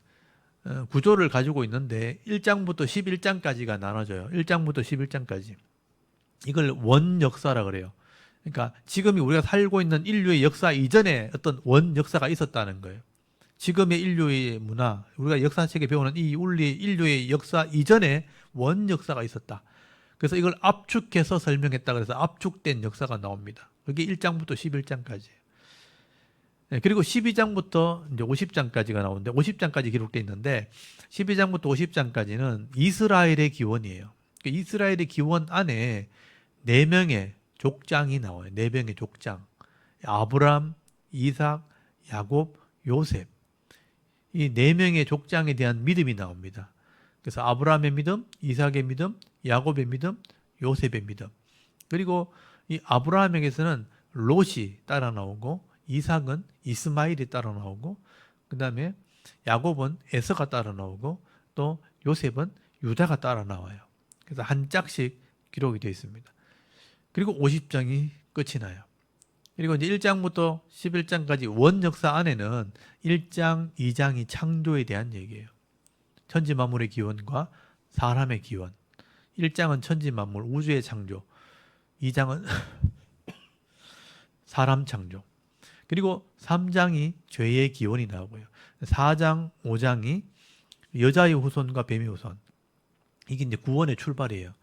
구조를 가지고 있는데 1장부터 11장까지가 나눠져요. 1장부터 11장까지. 이걸 원역사라 그래요. 그러니까 지금이 우리가 살고 있는 인류의 역사 이전에 어떤 원역사가 있었다는 거예요. 지금의 인류의 문화, 우리가 역사책에 배우는 이 인류의 역사 이전에 원역사가 있었다. 그래서 이걸 압축해서 설명했다. 그래서 압축된 역사가 나옵니다. 그게 1장부터 11장까지. 그리고 12장부터 이제 50장까지가 나오는데 50장까지 기록되어 있는데 12장부터 50장까지는 이스라엘의 기원이에요. 이스라엘의 기원 안에 4명의 족장이 나와요. 4명의 족장. 아브람, 이삭, 야곱, 요셉. 이 4명의 족장에 대한 믿음이 나옵니다. 그래서 아브라함의 믿음, 이삭의 믿음, 야곱의 믿음, 요셉의 믿음. 그리고 이 아브라함에게서는 롯이 따라 나오고, 이삭은 이스마일이 따라 나오고, 그 다음에 야곱은 에서가 따라 나오고, 또 요셉은 유다가 따라 나와요. 그래서 한 짝씩 기록이 되어 있습니다. 그리고 50장이 끝이 나요. 그리고 이제 1장부터 11장까지 원 역사 안에는 1장, 2장이 창조에 대한 얘기예요. 천지 만물의 기원과 사람의 기원. 1장은 천지 만물, 우주의 창조. 2장은 사람 창조. 그리고 3장이 죄의 기원이 나오고요. 4장, 5장이 여자의 후손과 뱀의 후손. 이게 이제 구원의 출발이에요.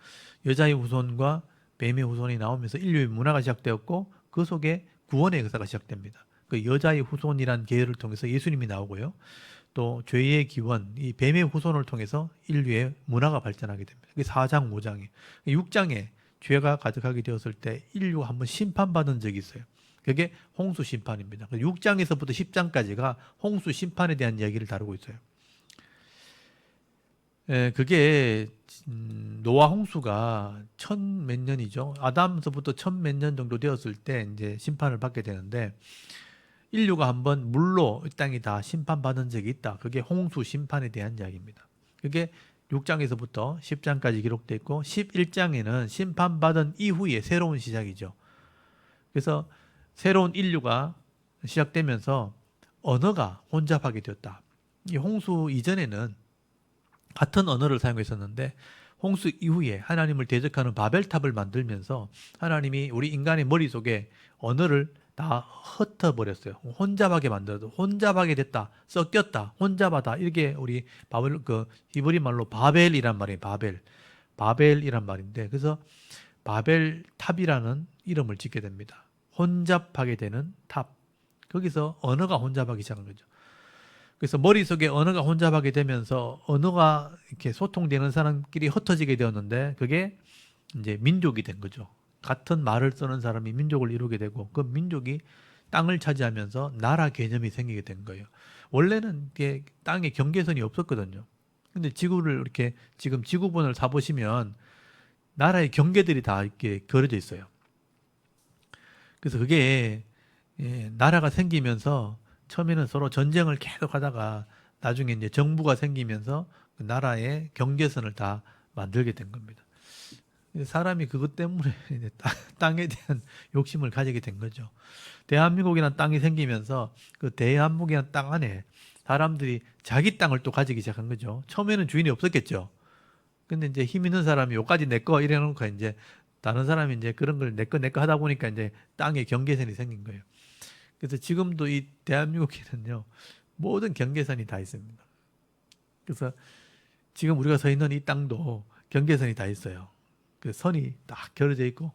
여자의 후손과 뱀의 후손이 나오면서 인류의 문화가 시작되었고, 그 속에 구원의 역사가 시작됩니다. 그 여자의 후손이란 계열을 통해서 예수님이 나오고요. 또 죄의 기원, 이 뱀의 후손을 통해서 인류의 문화가 발전하게 됩니다. 그게 4장, 5장이에요. 6장에 죄가 가득하게 되었을 때 인류가 한번 심판받은 적이 있어요. 그게 홍수 심판입니다. 6장에서부터 10장까지가 홍수 심판에 대한 이야기를 다루고 있어요. 그게 노아 홍수가 천 몇 년이죠. 아담서부터 천 몇 년 정도 되었을 때 이제 심판을 받게 되는데, 인류가 한번 물로 이 땅이 다 심판받은 적이 있다. 그게 홍수 심판에 대한 이야기입니다. 그게 6장에서부터 10장까지 기록되어 있고, 11장에는 심판받은 이후에 새로운 시작이죠. 그래서 새로운 인류가 시작되면서 언어가 혼잡하게 되었다. 이 홍수 이전에는 같은 언어를 사용했었는데, 홍수 이후에 하나님을 대적하는 바벨탑을 만들면서 하나님이 우리 인간의 머릿속에 언어를 다 흩어버렸어요. 혼잡하게 만들어서 혼잡하게 됐다, 섞였다, 혼잡하다, 이렇게 우리 히브리 말로 바벨이란 말이에요. 바벨이란 말인데, 그래서 바벨탑이라는 이름을 짓게 됩니다. 혼잡하게 되는 탑. 거기서 언어가 혼잡하기 시작한 거죠. 그래서 머릿속에 언어가 혼잡하게 되면서 언어가 이렇게 소통되는 사람끼리 흩어지게 되었는데, 그게 이제 민족이 된 거죠. 같은 말을 쓰는 사람이 민족을 이루게 되고, 그 민족이 땅을 차지하면서 나라 개념이 생기게 된 거예요. 원래는 이게 땅에 경계선이 없었거든요. 근데 지구를 이렇게 지금 지구본을 사보시면 나라의 경계들이 다 이렇게 그려져 있어요. 그래서 그게 나라가 생기면서 처음에는 서로 전쟁을 계속 하다가 나중에 이제 정부가 생기면서 그 나라의 경계선을 다 만들게 된 겁니다. 사람이 그것 때문에 이제 땅에 대한 욕심을 가지게 된 거죠. 대한민국이라는 땅이 생기면서 그 대한민국이라는 땅 안에 사람들이 자기 땅을 또 가지기 시작한 거죠. 처음에는 주인이 없었겠죠. 근데 이제 힘 있는 사람이 요까지 내 거 이래놓고 이제 다른 사람이 이제 그런 걸 내 거 하다 보니까 이제 땅의 경계선이 생긴 거예요. 그래서 지금도 이 대한민국에는요, 모든 경계선이 다 있습니다. 그래서 지금 우리가 서 있는 이 땅도 경계선이 다 있어요. 그 선이 딱 겨뤄져 있고,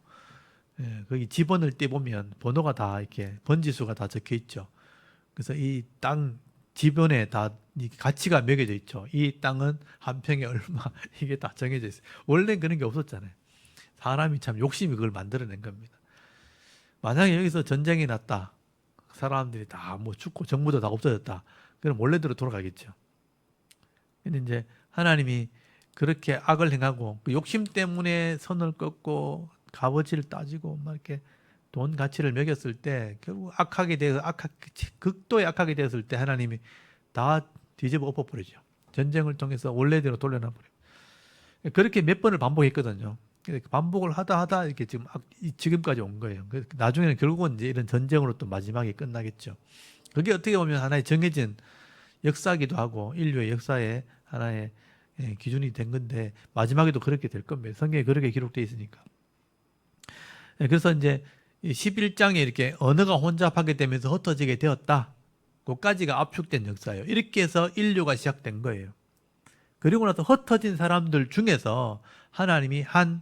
거기 지번을 떼보면 번호가 다 이렇게 번지수가 다 적혀 있죠. 그래서 이 땅 지번에 다 가치가 매겨져 있죠. 이 땅은 한 평에 얼마, 이게 다 정해져 있어요. 원래 그런 게 없었잖아요. 사람이 참 욕심이 그걸 만들어낸 겁니다. 만약에 여기서 전쟁이 났다, 사람들이 다 뭐 죽고 정부도 다 없어졌다, 그럼 원래대로 돌아가겠죠. 근데 이제 하나님이 그렇게 악을 행하고 그 욕심 때문에 선을 꺾고 값어치를 따지고 막 이렇게 돈 가치를 매겼을 때, 결국 극도의 악하게 되었을 때 하나님이 다 뒤집어 엎어버리죠. 전쟁을 통해서 원래대로 돌려놔버려요. 그렇게 몇 번을 반복했거든요. 반복을 하다 이렇게 지금까지 온 거예요. 나중에는 결국은 이제 이런 전쟁으로 또 마지막에 끝나겠죠. 그게 어떻게 보면 하나의 정해진 역사기도 하고 인류의 역사의 하나의 기준이 된 건데, 마지막에도 그렇게 될 겁니다. 성경에 그렇게 기록되어 있으니까. 그래서 이제 11장에 이렇게 언어가 혼잡하게 되면서 흩어지게 되었다, 그까지가 압축된 역사예요. 이렇게 해서 인류가 시작된 거예요. 그리고 나서 흩어진 사람들 중에서 하나님이 한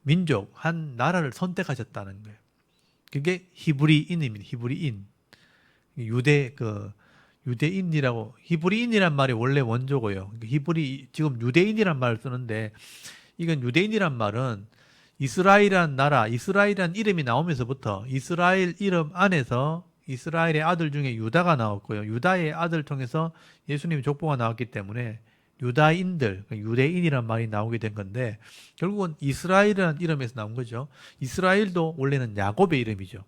민족, 한 나라를 선택하셨다는 거예요. 그게 히브리인입니다. 히브리인. 유대인이라고, 히브리인이란 말이 원래 원조고요. 지금 유대인이란 말을 쓰는데, 이건 유대인이란 말은 이스라엘이란 나라, 이스라엘이란 이름이 나오면서부터 이스라엘 이름 안에서 이스라엘의 아들 중에 유다가 나왔고요. 유다의 아들 통해서 예수님의 족보가 나왔기 때문에 유다인들, 유대인이란 말이 나오게 된 건데, 결국은 이스라엘이라는 이름에서 나온 거죠. 이스라엘도 원래는 야곱의 이름이죠.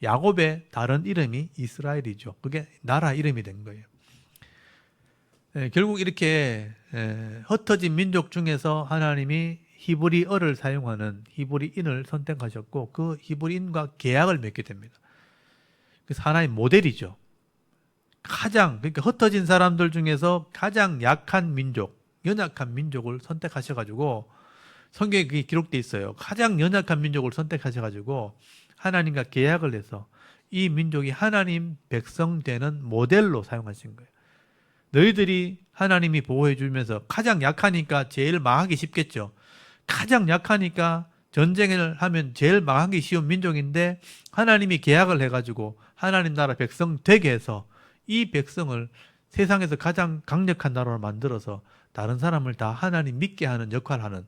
야곱의 다른 이름이 이스라엘이죠. 그게 나라 이름이 된 거예요. 결국 이렇게 흩어진 민족 중에서 하나님이 히브리어를 사용하는 히브리인을 선택하셨고, 그 히브리인과 계약을 맺게 됩니다. 그래서 하나의 모델이죠. 그러니까 흩어진 사람들 중에서 가장 약한 민족, 연약한 민족을 선택하셔가지고, 성경에 그게 기록되어 있어요. 가장 연약한 민족을 선택하셔가지고 하나님과 계약을 해서 이 민족이 하나님 백성 되는 모델로 사용하신 거예요. 너희들이 하나님이 보호해 주면서, 가장 약하니까 제일 망하기 쉽겠죠. 가장 약하니까 전쟁을 하면 제일 망하기 쉬운 민족인데, 하나님이 계약을 해가지고 하나님 나라 백성 되게 해서 이 백성을 세상에서 가장 강력한 나라로 만들어서 다른 사람을 다 하나님 믿게 하는 역할을 하는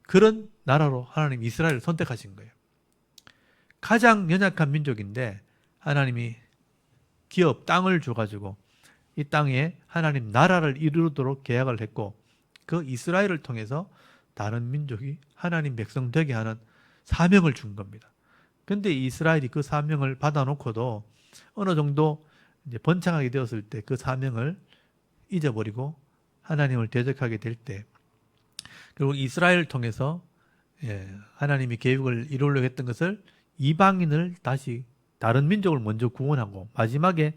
그런 나라로 하나님 이스라엘을 선택하신 거예요. 가장 연약한 민족인데 하나님이 기업, 땅을 줘가지고 이 땅에 하나님 나라를 이루도록 계약을 했고 그 이스라엘을 통해서 다른 민족이 하나님 백성 되게 하는 사명을 준 겁니다. 근데 이스라엘이 그 사명을 받아놓고도 어느 정도 이제 번창하게 되었을 때 그 사명을 잊어버리고 하나님을 대적하게 될 때 결국 이스라엘을 통해서 하나님이 계획을 이루려고 했던 것을 이방인을 다시 다른 민족을 먼저 구원하고 마지막에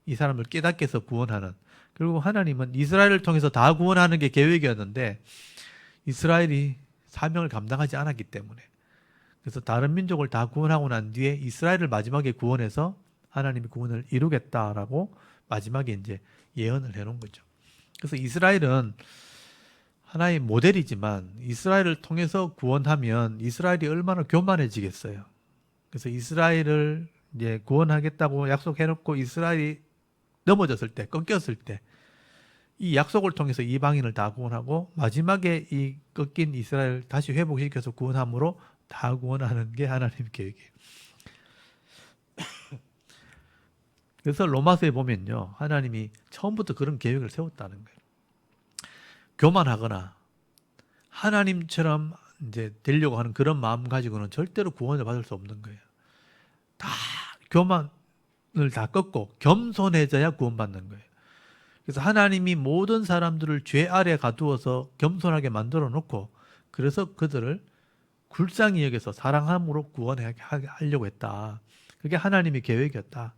이 사람을 깨닫게 해서 구원하는 결국 하나님은 이스라엘을 통해서 다 구원하는 게 계획이었는데 이스라엘이 사명을 감당하지 않았기 때문에 그래서 다른 민족을 다 구원하고 난 뒤에 이스라엘을 마지막에 구원해서 하나님이 구원을 이루겠다라고 마지막에 이제 예언을 해놓은 거죠. 그래서 이스라엘은 하나의 모델이지만 이스라엘을 통해서 구원하면 이스라엘이 얼마나 교만해지겠어요. 그래서 이스라엘을 이제 구원하겠다고 약속해놓고 이스라엘이 넘어졌을 때, 꺾였을 때, 이 약속을 통해서 이방인을 다 구원하고 마지막에 이 꺾인 이스라엘을 다시 회복시켜서 구원함으로 다 구원하는 게 하나님 계획이에요. 그래서 로마서에 보면요, 하나님이 처음부터 그런 계획을 세웠다는 거예요. 교만하거나 하나님처럼 이제 되려고 하는 그런 마음 가지고는 절대로 구원을 받을 수 없는 거예요. 다 교만을 다 꺾고 겸손해져야 구원받는 거예요. 그래서 하나님이 모든 사람들을 죄 아래 가두어서 겸손하게 만들어 놓고 그래서 그들을 불쌍히 여겨서 사랑함으로 구원하려고 했다. 그게 하나님의 계획이었다.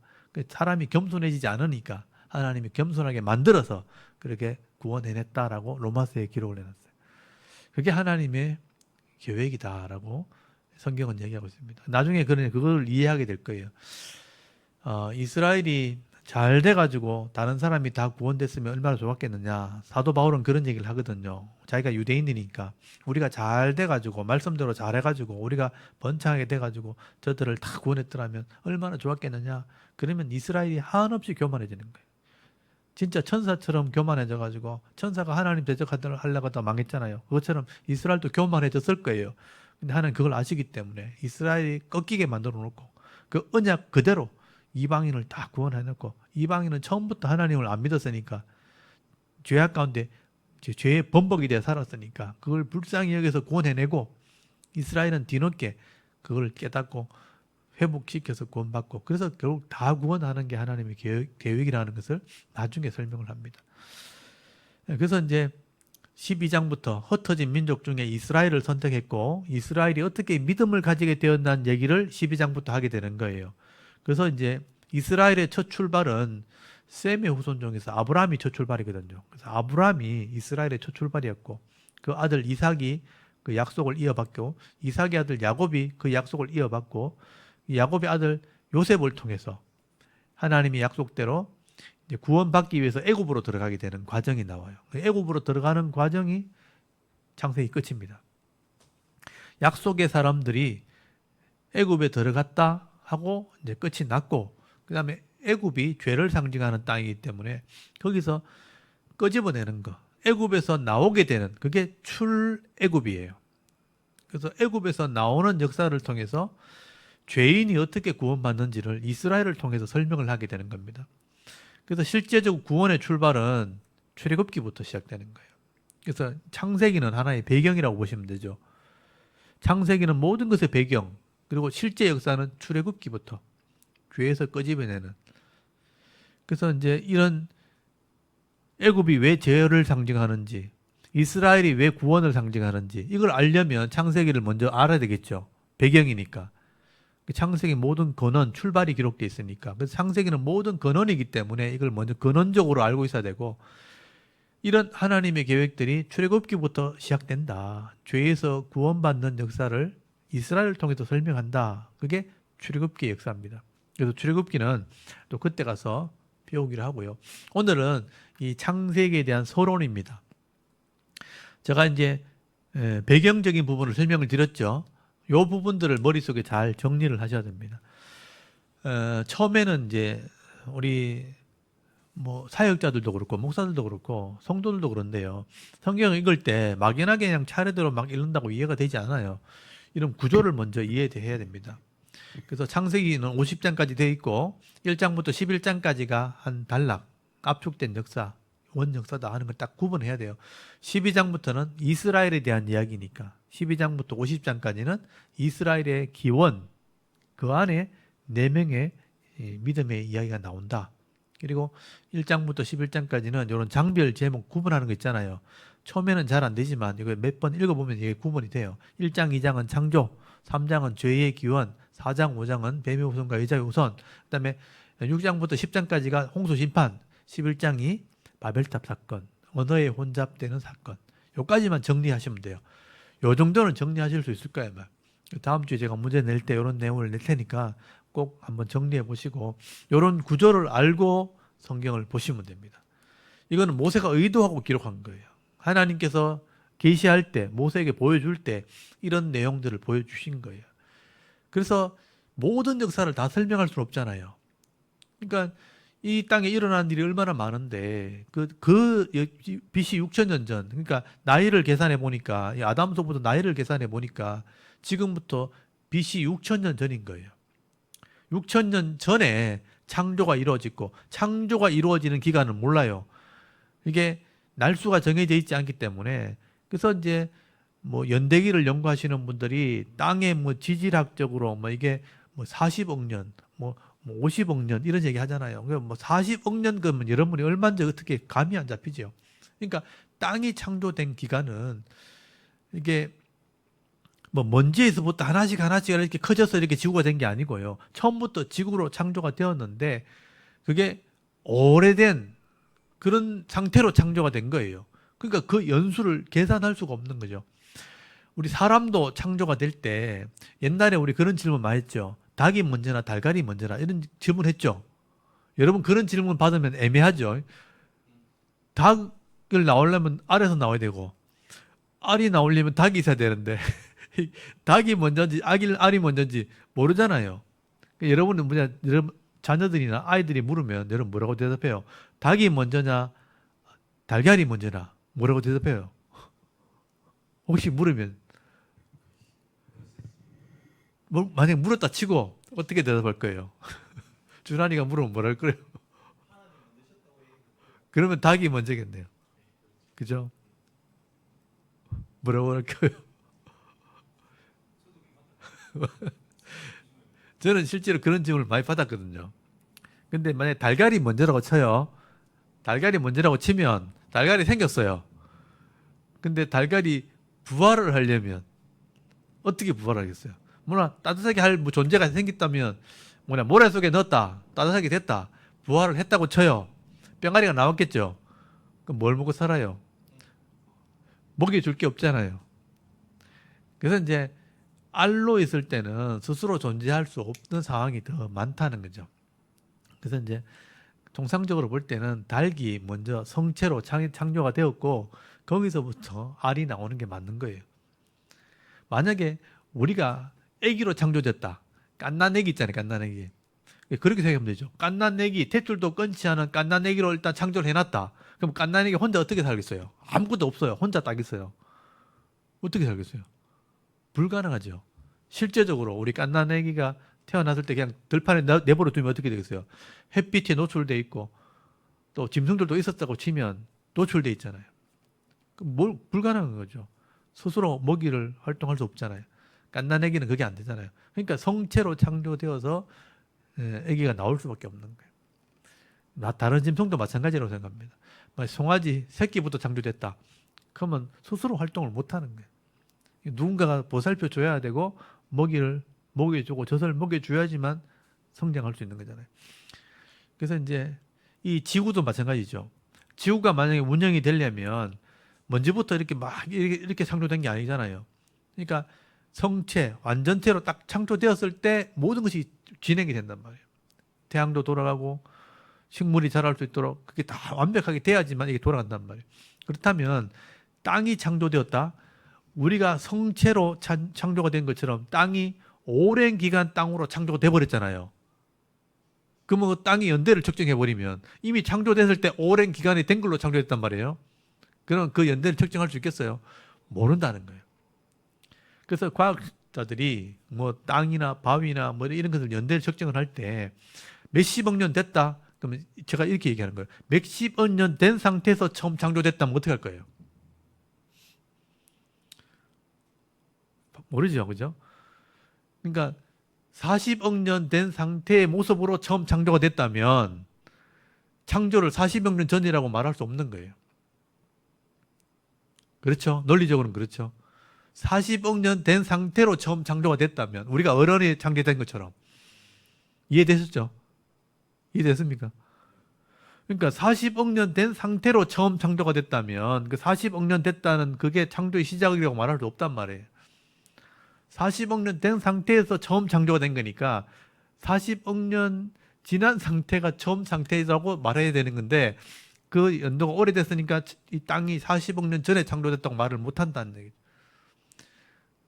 사람이 겸손해지지 않으니까 하나님이 겸손하게 만들어서 그렇게 구원해냈다라고 로마서에 기록을 해놨어요. 그게 하나님의 계획이다라고 성경은 얘기하고 있습니다. 나중에 그걸 이해하게 될 거예요. 이스라엘이 잘 돼가지고 다른 사람이 다 구원됐으면 얼마나 좋았겠느냐. 사도 바울은 그런 얘기를 하거든요. 자기가 유대인이니까 우리가 잘 돼가지고 말씀대로 잘해가지고 우리가 번창하게 돼가지고 저들을 다 구원했더라면 얼마나 좋았겠느냐. 그러면 이스라엘이 한없이 교만해지는 거예요. 진짜 천사처럼 교만해져가지고 천사가 하나님 대적하려고 하다 망했잖아요. 그것처럼 이스라엘도 교만해졌을 거예요. 근데 하나님 그걸 아시기 때문에 이스라엘이 꺾이게 만들어 놓고 그 언약 그대로 이방인을 다 구원해놓고 이방인은 처음부터 하나님을 안 믿었으니까 죄악 가운데 죄의 범벅이 되어 살았으니까 그걸 불쌍히 여기서 구원해내고 이스라엘은 뒤늦게 그걸 깨닫고 회복시켜서 구원받고 그래서 결국 다 구원하는 게 하나님의 계획이라는 것을 나중에 설명을 합니다. 그래서 이제 12장부터 흩어진 민족 중에 이스라엘을 선택했고 이스라엘이 어떻게 믿음을 가지게 되었다는 얘기를 12장부터 하게 되는 거예요. 그래서 이제 이스라엘의 첫 출발은 셈의 후손 중에서 아브라함이 첫 출발이거든요. 그래서 아브라함이 이스라엘의 첫 출발이었고 그 아들 이삭이 그 약속을 이어받고 이삭의 아들 야곱이 그 약속을 이어받고 야곱의 아들 요셉을 통해서 하나님의 약속대로 이제 구원받기 위해서 애굽으로 들어가게 되는 과정이 나와요. 애굽으로 들어가는 과정이 창세기 끝입니다. 약속의 사람들이 애굽에 들어갔다 하고 이제 끝이 났고 그 다음에 애굽이 죄를 상징하는 땅이기 때문에 거기서 끄집어내는 거, 애굽에서 나오게 되는 그게 출애굽이에요. 그래서 애굽에서 나오는 역사를 통해서 죄인이 어떻게 구원받는지를 이스라엘을 통해서 설명을 하게 되는 겁니다. 그래서 실제적으로 구원의 출발은 출애굽기부터 시작되는 거예요. 그래서 창세기는 하나의 배경이라고 보시면 되죠. 창세기는 모든 것의 배경, 그리고 실제 역사는 출애굽기부터 죄에서 끄집어내는. 그래서 이제 이런 애굽이 왜 죄를 상징하는지, 이스라엘이 왜 구원을 상징하는지 이걸 알려면 창세기를 먼저 알아야 되겠죠. 배경이니까. 창세기 모든 근원, 출발이 기록되어 있으니까. 그래서 창세기는 모든 근원이기 때문에 이걸 먼저 근원적으로 알고 있어야 되고 이런 하나님의 계획들이 출애굽기부터 시작된다. 죄에서 구원받는 역사를 이스라엘을 통해서 설명한다. 그게 출애굽기의 역사입니다. 그래서 출애굽기는 또 그때 가서 배우기를 하고요. 오늘은 이 창세기에 대한 서론입니다. 제가 이제 배경적인 부분을 설명을 드렸죠. 이 부분들을 머릿속에 잘 정리를 하셔야 됩니다. 처음에는 이제 우리 뭐 사역자들도 그렇고 목사들도 그렇고 성도들도 그런데요. 성경을 읽을 때 막연하게 그냥 차례대로 막 읽는다고 이해가 되지 않아요. 이런 구조를 먼저 이해해야 됩니다. 그래서 창세기는 50장까지 되어 있고 1장부터 11장까지가 한 단락, 압축된 역사, 원 역사다 하는 걸 딱 구분해야 돼요. 12장부터는 이스라엘에 대한 이야기니까 12장부터 50장까지는 이스라엘의 기원, 그 안에 4명의 믿음의 이야기가 나온다. 그리고 1장부터 11장까지는 이런 장별 제목 구분하는 거 있잖아요. 처음에는 잘 안 되지만 이거 몇 번 읽어보면 이게 구분이 돼요. 1장, 2장은 창조, 3장은 죄의 기원, 4장, 5장은 뱀의 후손과 여자의 후손, 그 다음에 6장부터 10장까지가 홍수 심판, 11장이 바벨탑 사건, 언어에 혼잡되는 사건. 요까지만 정리하시면 돼요. 요 정도는 정리하실 수 있을 거예요. 다음 주에 제가 문제 낼 때 이런 내용을 낼 테니까 꼭 한번 정리해 보시고 이런 구조를 알고 성경을 보시면 됩니다. 이거는 모세가 의도하고 기록한 거예요. 하나님께서 계시할 때, 모세에게 보여줄 때 이런 내용들을 보여주신 거예요. 그래서 모든 역사를 다 설명할 수는 없잖아요. 그러니까 이 땅에 일어난 일이 얼마나 많은데 BC 6천년 전, 그러니까 나이를 계산해 보니까 아담서부터 나이를 계산해 보니까 지금부터 BC 6천년 전인 거예요. 6천년 전에 창조가 이루어지고 창조가 이루어지는 기간은 몰라요. 이게 날수가 정해져 있지 않기 때문에 그래서 이제 뭐 연대기를 연구하시는 분들이 땅의 뭐 지질학적으로 뭐 이게 뭐 40억 년, 뭐 50억 년 이런 얘기 하잖아요. 뭐 40억 년 그러면 여러분이 얼마인지 어떻게 감이 안 잡히죠. 그러니까 땅이 창조된 기간은 이게 뭐 먼지에서부터 하나씩 이렇게 커져서 이렇게 지구가 된 게 아니고요. 처음부터 지구로 창조가 되었는데 그게 오래된 그런 상태로 창조가 된 거예요. 그러니까 그 연수를 계산할 수가 없는 거죠. 우리 사람도 창조가 될 때 옛날에 우리 그런 질문 많이 했죠. 닭이 먼저나 달걀이 먼저나 이런 질문 했죠. 여러분 그런 질문 받으면 애매하죠. 닭을 나오려면 알에서 나와야 되고 알이 나오려면 닭이 있어야 되는데 닭이 먼저인지 알이 먼저인지 모르잖아요. 그러니까 여러분은 여러분 자녀들이나 아이들이 물으면 여러분 뭐라고 대답해요? 닭이 먼저냐 달걀이 먼저냐 뭐라고 대답해요? 혹시 물으면 만약에 물었다 치고 어떻게 대답할 거예요? 준환이가 물으면 뭐랄 거예요? 그러면 닭이 먼저겠네요. 그죠? 뭐라고 할까요? 저는 실제로 그런 질문을 많이 받았거든요. 근데 만약에 달걀이 먼저라고 쳐요. 달걀이 먼저라고 치면 달걀이 생겼어요. 근데 달걀이 부활을 하려면 어떻게 부활하겠어요? 뭐나 따뜻하게 할 뭐 존재가 생겼다면 모래 속에 넣었다. 따뜻하게 됐다. 부활을 했다고 쳐요. 뿅아리가 나왔겠죠. 그럼 뭘 먹고 살아요? 먹이 줄 게 없잖아요. 그래서 이제 알로 있을 때는 스스로 존재할 수 없는 상황이 더 많다는 거죠. 그래서 이제 통상적으로 볼 때는 닭이 먼저 성체로 창조가 되었고 거기서부터 알이 나오는 게 맞는 거예요. 만약에 우리가 아기로 창조됐다. 갓난아기 있잖아요. 갓난아기. 그렇게 생각하면 되죠. 갓난아기, 탯줄도 끊지 않은 갓난아기로 일단 창조를 해놨다. 그럼 갓난아기 혼자 어떻게 살겠어요? 아무것도 없어요. 혼자 딱 있어요. 어떻게 살겠어요? 불가능하죠. 실제적으로 우리 갓난아기가 태어났을 때 그냥 들판에 내버려 두면 어떻게 되겠어요? 햇빛에 노출돼 있고 또 짐승들도 있었다고 치면 노출돼 있잖아요. 그럼 불가능한 거죠. 스스로 먹이를 활동할 수 없잖아요. 갓난아기는 그게 안 되잖아요. 그러니까 성체로 창조되어서 아기가 나올 수밖에 없는 거예요. 다른 짐승도 마찬가지라고 생각합니다. 송아지 새끼부터 창조됐다. 그러면 스스로 활동을 못 하는 거예요. 누군가가 보살펴 줘야 되고 먹이를 먹여주고 젖을 먹여줘야지만 성장할 수 있는 거잖아요. 그래서 이제 이 지구도 마찬가지죠. 지구가 만약에 운영이 되려면 먼지부터 이렇게 막 이렇게 창조된 게 아니잖아요. 그러니까 성체, 완전체로 딱 창조되었을 때 모든 것이 진행이 된단 말이에요. 태양도 돌아가고 식물이 자랄 수 있도록 그게 다 완벽하게 돼야지만 이게 돌아간단 말이에요. 그렇다면 땅이 창조되었다. 우리가 성체로 창조가 된 것처럼 땅이 오랜 기간 땅으로 창조가 돼버렸잖아요. 그러면 그 땅의 연대를 측정해버리면 이미 창조됐을 때 오랜 기간이 된 걸로 창조됐단 말이에요. 그럼 그 연대를 측정할 수 있겠어요? 모른다는 거예요. 그래서 과학자들이 뭐 땅이나 바위나 뭐 이런 것을 연대를 측정을 할 때 몇십억 년 됐다. 그러면 제가 이렇게 얘기하는 거예요. 몇십억 년 된 상태에서 처음 창조됐다면 어떻게 할 거예요? 모르죠, 그죠? 그러니까 40억 년 된 상태의 모습으로 처음 창조가 됐다면 창조를 40억 년 전이라고 말할 수 없는 거예요. 그렇죠? 논리적으로는 그렇죠. 40억 년 된 상태로 처음 창조가 됐다면 우리가 어른이 창조된 것처럼 이해되셨죠? 이해됐습니까? 그러니까 40억 년 된 상태로 처음 창조가 됐다면 그 40억 년 됐다는 그게 창조의 시작이라고 말할 수 없단 말이에요. 40억 년 된 상태에서 처음 창조가 된 거니까 40억 년 지난 상태가 처음 상태라고 말해야 되는 건데 그 연도가 오래됐으니까 이 땅이 40억 년 전에 창조됐다고 말을 못 한다는 얘기죠.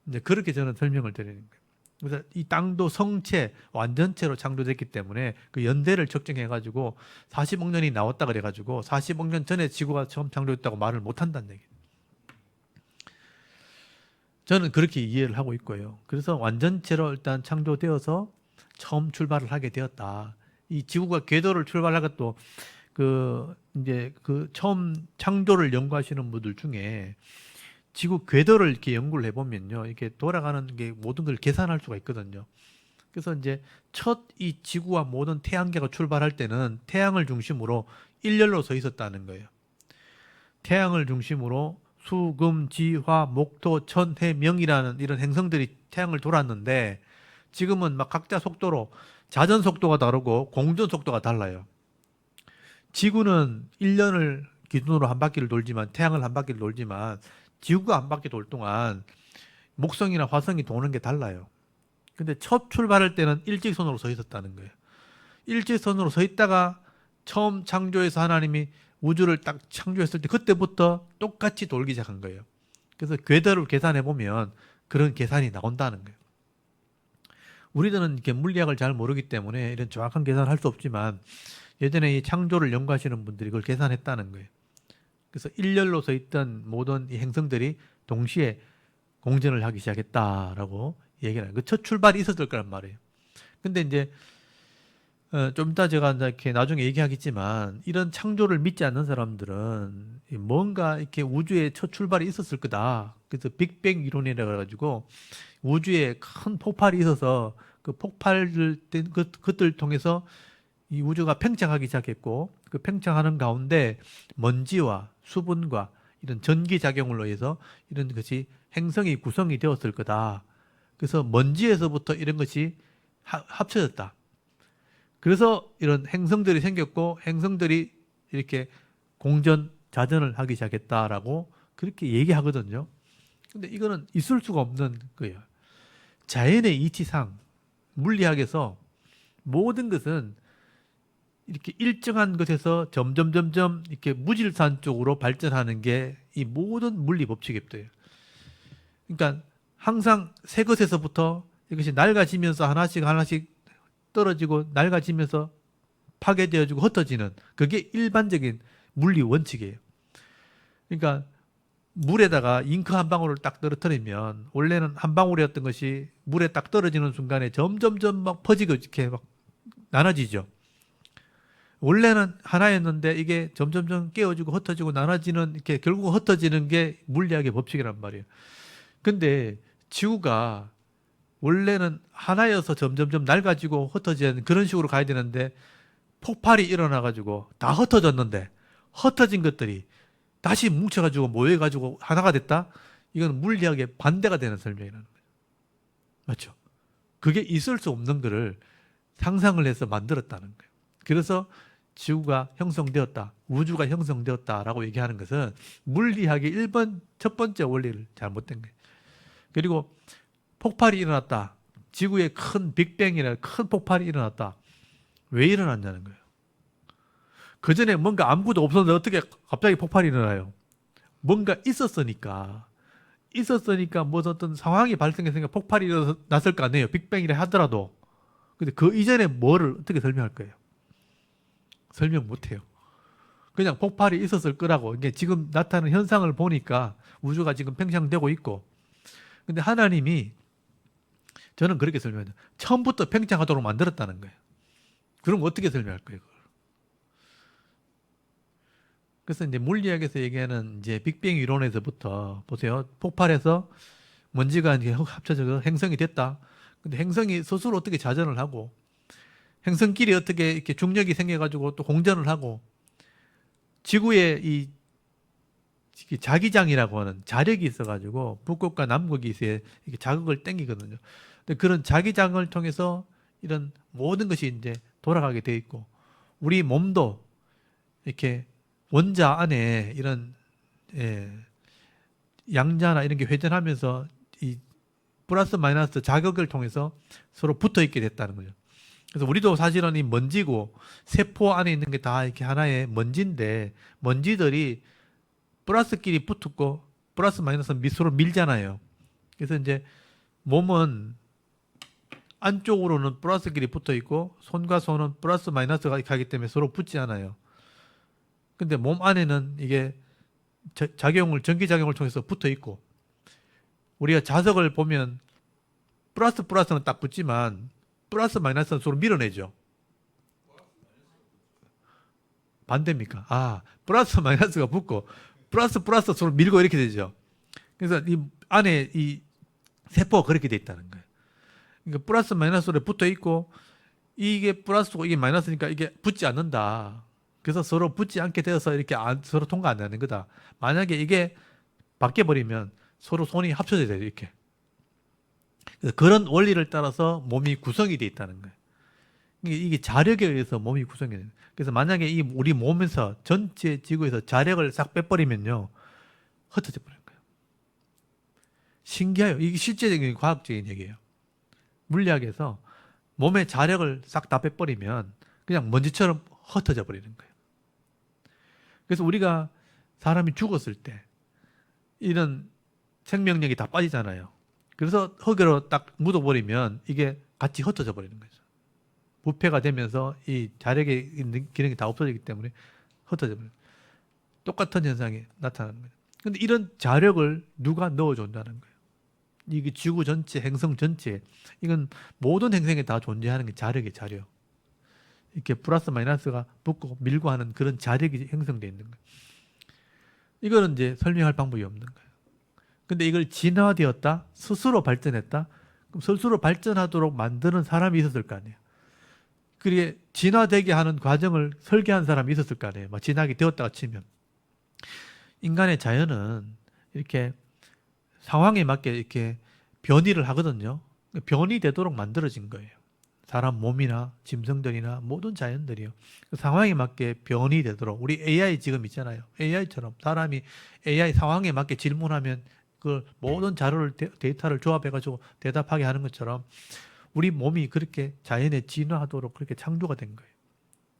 이제 그렇게 저는 설명을 드리는 거예요. 그래서 이 땅도 성체, 완전체로 창조됐기 때문에 그 연대를 측정해가지고 40억 년이 나왔다 그래가지고 40억 년 전에 지구가 처음 창조됐다고 말을 못 한다는 얘기예요. 저는 그렇게 이해를 하고 있고요. 그래서 완전체로 일단 창조되어서 처음 출발을 하게 되었다. 이 지구가 궤도를 출발한 것도 이제 처음 창조를 연구하시는 분들 중에 지구 궤도를 이렇게 연구를 해보면요. 이렇게 돌아가는 게 모든 걸 계산할 수가 있거든요. 그래서 이제 첫 이 지구와 모든 태양계가 출발할 때는 태양을 중심으로 일렬로 서 있었다는 거예요. 태양을 중심으로 수, 금, 지, 화, 목, 토, 천, 해, 명이라는 이런 행성들이 태양을 돌았는데 지금은 막 각자 속도로 자전 속도가 다르고 공전 속도가 달라요. 지구는 1년을 기준으로 한 바퀴를 돌지만 태양을 한 바퀴를 돌지만 지구가 한 바퀴 돌 동안 목성이나 화성이 도는 게 달라요. 근데 첫 출발할 때는 일직선으로 서 있었다는 거예요. 일직선으로 서 있다가 처음 창조해서 하나님이 우주를 딱 창조했을 때 그때부터 똑같이 돌기 시작한 거예요. 그래서 궤도를 계산해 보면 그런 계산이 나온다는 거예요. 우리들은 이렇게 물리학을 잘 모르기 때문에 이런 정확한 계산을 할 수 없지만 예전에 이 창조를 연구하시는 분들이 그걸 계산했다는 거예요. 그래서 일렬로 서 있던 모든 이 행성들이 동시에 공전을 하기 시작했다라고 얘기를 해요. 그 첫 출발이 있었을 거란 말이에요. 근데 이제 좀 이따 제가 이렇게 나중에 얘기하겠지만 이런 창조를 믿지 않는 사람들은 뭔가 이렇게 우주에 첫 출발이 있었을 거다. 그래서 빅뱅 이론이라 그래가지고 우주에 큰 폭발이 있어서 그 폭발을 그것들 통해서 이 우주가 팽창하기 시작했고 그 팽창하는 가운데 먼지와 수분과 이런 전기 작용을 의해서 이런 것이 행성이 구성이 되었을 거다. 그래서 먼지에서부터 이런 것이 합쳐졌다. 그래서 이런 행성들이 생겼고 행성들이 이렇게 공전, 자전을 하기 시작했다라고 그렇게 얘기하거든요. 근데 이거는 있을 수가 없는 거예요. 자연의 이치상, 물리학에서 모든 것은 이렇게 일정한 것에서 점점 이렇게 무질산 쪽으로 발전하는 게 이 모든 물리 법칙이에요. 그러니까 항상 새 것에서부터 이것이 낡아지면서 하나씩 떨어지고 낡아지면서 파괴되어지고 흩어지는 그게 일반적인 물리 원칙이에요. 그러니까 물에다가 잉크 한 방울을 딱 떨어뜨리면 원래는 한 방울이었던 것이 물에 딱 떨어지는 순간에 점점 막 퍼지고 이렇게 막 나눠지죠. 원래는 하나였는데 이게 점점 깨어지고 흩어지고 나눠지는 이렇게 결국 흩어지는 게 물리학의 법칙이란 말이에요. 근데 지구가 원래는 하나여서 점점 낡아지고 흩어지는 그런 식으로 가야 되는데 폭발이 일어나가지고 다 흩어졌는데 흩어진 것들이 다시 뭉쳐가지고 모여가지고 하나가 됐다? 이건 물리학의 반대가 되는 설명이라는 거예요. 맞죠? 그게 있을 수 없는 거를 상상을 해서 만들었다는 거예요. 그래서 지구가 형성되었다, 우주가 형성되었다라고 얘기하는 것은 물리학의 첫 번째 원리를 잘못된 거예요. 그리고 폭발이 일어났다. 지구에 큰 빅뱅이나 큰 폭발이 일어났다. 왜 일어났냐는 거예요. 그 전에 뭔가 아무것도 없었는데 어떻게 갑자기 폭발이 일어나요? 뭔가 있었으니까 무슨 어떤 상황이 발생했으니까 폭발이 일어났을 거 아니에요. 빅뱅이라 하더라도. 근데 그 이전에 뭐를 어떻게 설명할 거예요? 설명 못해요. 그냥 폭발이 있었을 거라고. 이게 지금 나타나는 현상을 보니까 우주가 지금 팽창되고 있고. 근데 하나님이 저는 그렇게 설명해요. 처음부터 팽창하도록 만들었다는 거예요. 그럼 어떻게 설명할 거예요? 그걸? 그래서 이제 물리학에서 얘기하는 이제 빅뱅 이론에서부터 보세요. 폭발해서 먼지가 이제 합쳐져서 행성이 됐다. 근데 행성이 스스로 어떻게 자전을 하고 행성끼리 어떻게 이렇게 중력이 생겨가지고 또 공전을 하고 지구에 이 자기장이라고 하는 자력이 있어가지고 북극과 남극이 이렇게 자극을 땡기거든요. 근데 그런 자기장을 통해서 이런 모든 것이 이제 돌아가게 돼 있고 우리 몸도 이렇게 원자 안에 이런 예, 양자나 이런 게 회전하면서 이 플러스 마이너스 자극을 통해서 서로 붙어 있게 됐다는 거죠. 그래서 우리도 사실은 이 먼지고 세포 안에 있는 게 다 이렇게 하나의 먼지인데 먼지들이 플러스끼리 붙었고 플러스 마이너스는 서로 밀잖아요. 그래서 이제 몸은 안쪽으로는 플러스끼리 붙어 있고 손과 손은 플러스 마이너스가 가기 때문에 서로 붙지 않아요. 근데 몸 안에는 이게 전기작용을 통해서 붙어 있고 우리가 자석을 보면 플러스는 딱 붙지만 플러스 마이너스는 서로 밀어내죠. 반대입니까? 아, 플러스 마이너스가 붙고 플러스 서로 밀고 이렇게 되죠. 그래서 이 안에 이 세포가 그렇게 돼 있다는 거예요. 그러니까 플러스 마이너스로 붙어 있고 이게 플러스고 이게 마이너스니까 이게 붙지 않는다. 그래서 서로 붙지 않게 되어서 이렇게 서로 통과 안 되는 거다. 만약에 이게 바뀌어 버리면 서로 손이 합쳐져야 돼요. 이렇게. 그래서 그런 원리를 따라서 몸이 구성이 돼 있다는 거예요. 이게 자력에 의해서 몸이 구성이 돼요. 그래서 만약에 이 우리 몸에서 전체 지구에서 자력을 싹 빼버리면요. 흩어져 버리는 거예요. 신기해요. 이게 실제적인 과학적인 얘기예요. 물리학에서 몸의 자력을 싹 다 빼버리면 그냥 먼지처럼 흩어져 버리는 거예요. 그래서 우리가 사람이 죽었을 때 이런 생명력이 다 빠지잖아요. 그래서 흙으로 딱 묻어버리면 이게 같이 흩어져 버리는 거죠. 부패가 되면서 이 자력의 있는 기능이 다 없어지기 때문에 흩어져 버려요. 똑같은 현상이 나타나는 거예요. 근데 이런 자력을 누가 넣어준다는 거예요. 이게 지구 전체, 행성 전체, 이건 모든 행성에 다 존재하는 게 자력이에요, 자력. 이렇게 플러스 마이너스가 붙고 밀고 하는 그런 자력이 형성되어 있는 거예요. 이거는 이제 설명할 방법이 없는 거예요. 근데 이걸 진화되었다? 스스로 발전했다? 그럼 스스로 발전하도록 만드는 사람이 있었을 거 아니에요. 그게 진화되게 하는 과정을 설계한 사람이 있었을 거 아니에요. 막 진화하게 되었다가 치면. 인간의 자연은 이렇게 상황에 맞게 이렇게 변이를 하거든요. 변이 되도록 만들어진 거예요. 사람 몸이나 짐승들이나 모든 자연들이요. 그 상황에 맞게 변이 되도록. 우리 AI 지금 있잖아요. AI처럼 사람이 AI 상황에 맞게 질문하면 그 모든 자료를 데이터를 조합해가지고 대답하게 하는 것처럼 우리 몸이 그렇게 자연에 진화하도록 그렇게 창조가 된 거예요.